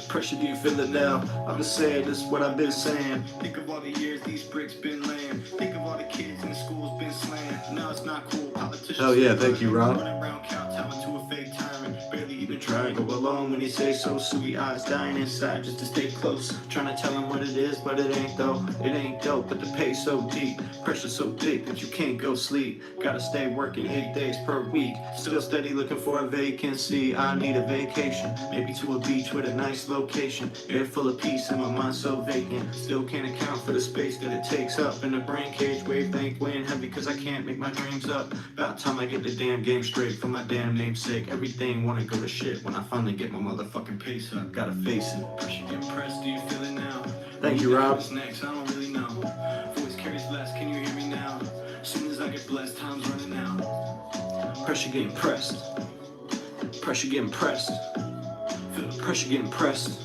Pressure, do you feel it now? I've been saying this is what I've been saying. Think of all the years these bricks been laying. Think of all the kids in the schools been slaying. Now it's not cool. Politicians. Hell yeah, thank you, Rob. Running around kowtowing to a fake tyrant. Barely even trying to go alone when he say so. Sweet eyes dying inside just to stay close. Trying to tell him what it is, but it ain't though. It ain't dope, but the pay's so deep. Pressure so thick that you can't go sleep. Gotta stay working 8 days per week. Still steady looking for a vacancy. I need a vacation, maybe to a beach with a nice location. Air full of peace and my mind so vacant. Still can't account for the space that it takes up. In the brain cage, wavelength weighing heavy cause I can't make my dreams up. About time I get the damn game straight for my damn namesake. Everything wanna go to shit when I finally get my motherfucking pace up. Gotta face it. Pressure getting pressed, do you feel it now? Thank you, Rob. What's next? I don't really know. Voice carries less, can you hear me now? Soon as I get blessed, time's running out. Pressure getting pressed. Pressure getting pressed. Feel the pressure getting pressed.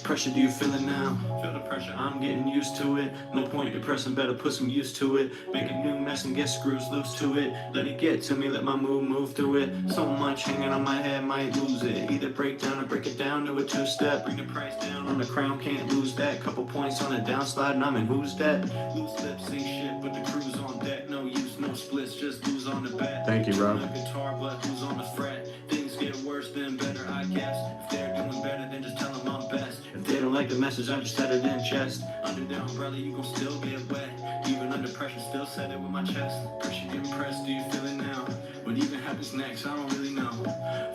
Pressure, do you feel it now? Feel the pressure, I'm getting used to it. No point depressing, better put some use to it. Make a new mess and get screws loose to it. Let it get to me, let my mood move through it. So much hanging on my head, might lose it. Either break down or break it down to a two-step. Bring the price down on the crown, can't lose that. Couple points on a downslide and I'm in who's that? Loose lips ain't shit, but the crew's on deck. No use, no splits, just lose on the bat. Thank you, Rob. Guitar, but who's on the fret? Things get worse than better, I guess. If they're doing better, then just tell them I'm best. If they don't like the message, I just set it in chest. Under the umbrella, you gon' still get wet. Even under pressure, still set it with my chest. Pressure getting pressed, do you feel it now? What even happens next, I don't really know.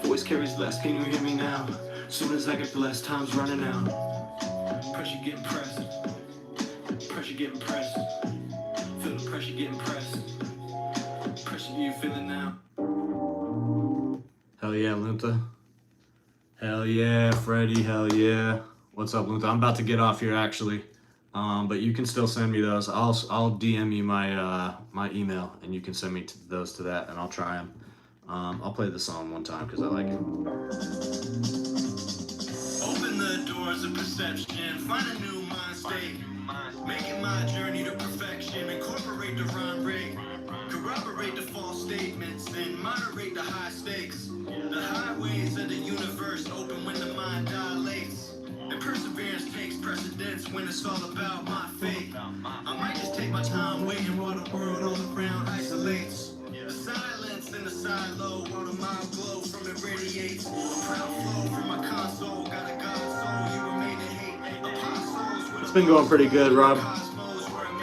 Voice carries less, can you hear me now? Soon as I get blessed, time's running out. Pressure getting pressed. Pressure getting pressed. Feel the pressure getting pressed. Pressure, do you feel it now? Hell yeah, Lunta. Hell yeah, Freddie, hell yeah. What's up, Lunta? I'm about to get off here, actually. But you can still send me those. I'll DM you my my email, and you can send me those to that, and I'll try them. I'll play the song one time, because I like it. Open the doors of perception, find a new mind state. Making my journey to perfection, incorporate the rhyme break. Corroborate the false statements, then moderate the high stakes. The highways of the universe open when the mind dilates. And perseverance takes precedence when it's all about my fate. I might just take my time waiting while the world all around isolates. The silence in the silo while the mild glow from it radiates. A proud flow from my console, got a God soul, you were made to hate. Apostles, it's been going pretty good, Rob.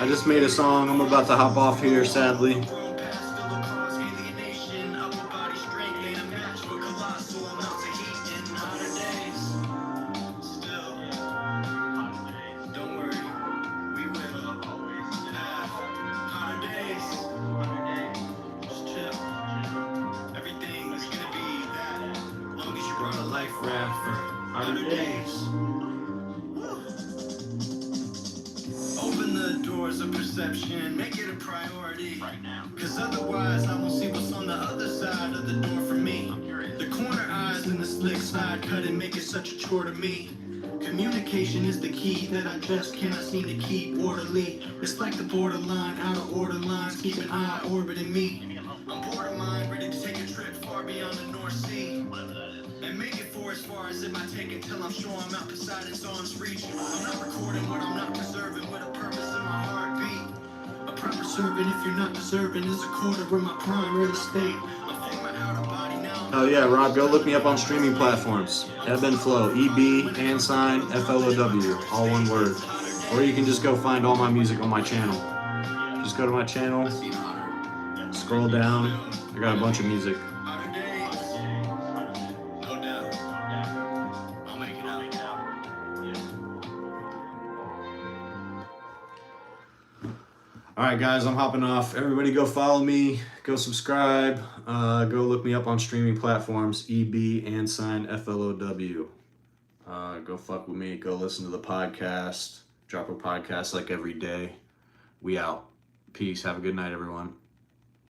I just made a song, I'm about to hop off here, sadly. Open the doors of perception, make it a priority right now. Cause otherwise I won't see what's on the other side of the door for me. The corner eyes and the slick side cut and make it such a chore to me. Communication is the key that I just cannot seem to keep orderly. It's like the borderline, out of order lines, keep an eye orbiting me. I'm bored of mine, ready to take a trip far beyond the North Sea. And make it for as far as it might take until I'm sure I'm out beside its arm's reach. I'm not recording what I'm not preserving with a purpose in my heartbeat. A proper servant, if you're not deserving, is a quarter of my prime real estate. I'm thinking my outer body now. Oh yeah, Rob, go look me up on streaming platforms. Eb&Flow, Eb&Flow, all one word. Or you can just go find all my music on my channel. Just go to my channel, scroll down. I got a bunch of music. Alright guys, I'm hopping off. Everybody go follow me, go subscribe, go look me up on streaming platforms, Eb&Flow. Go fuck with me, go listen to the podcast, drop a podcast like every day. We out. Peace, have a good night everyone.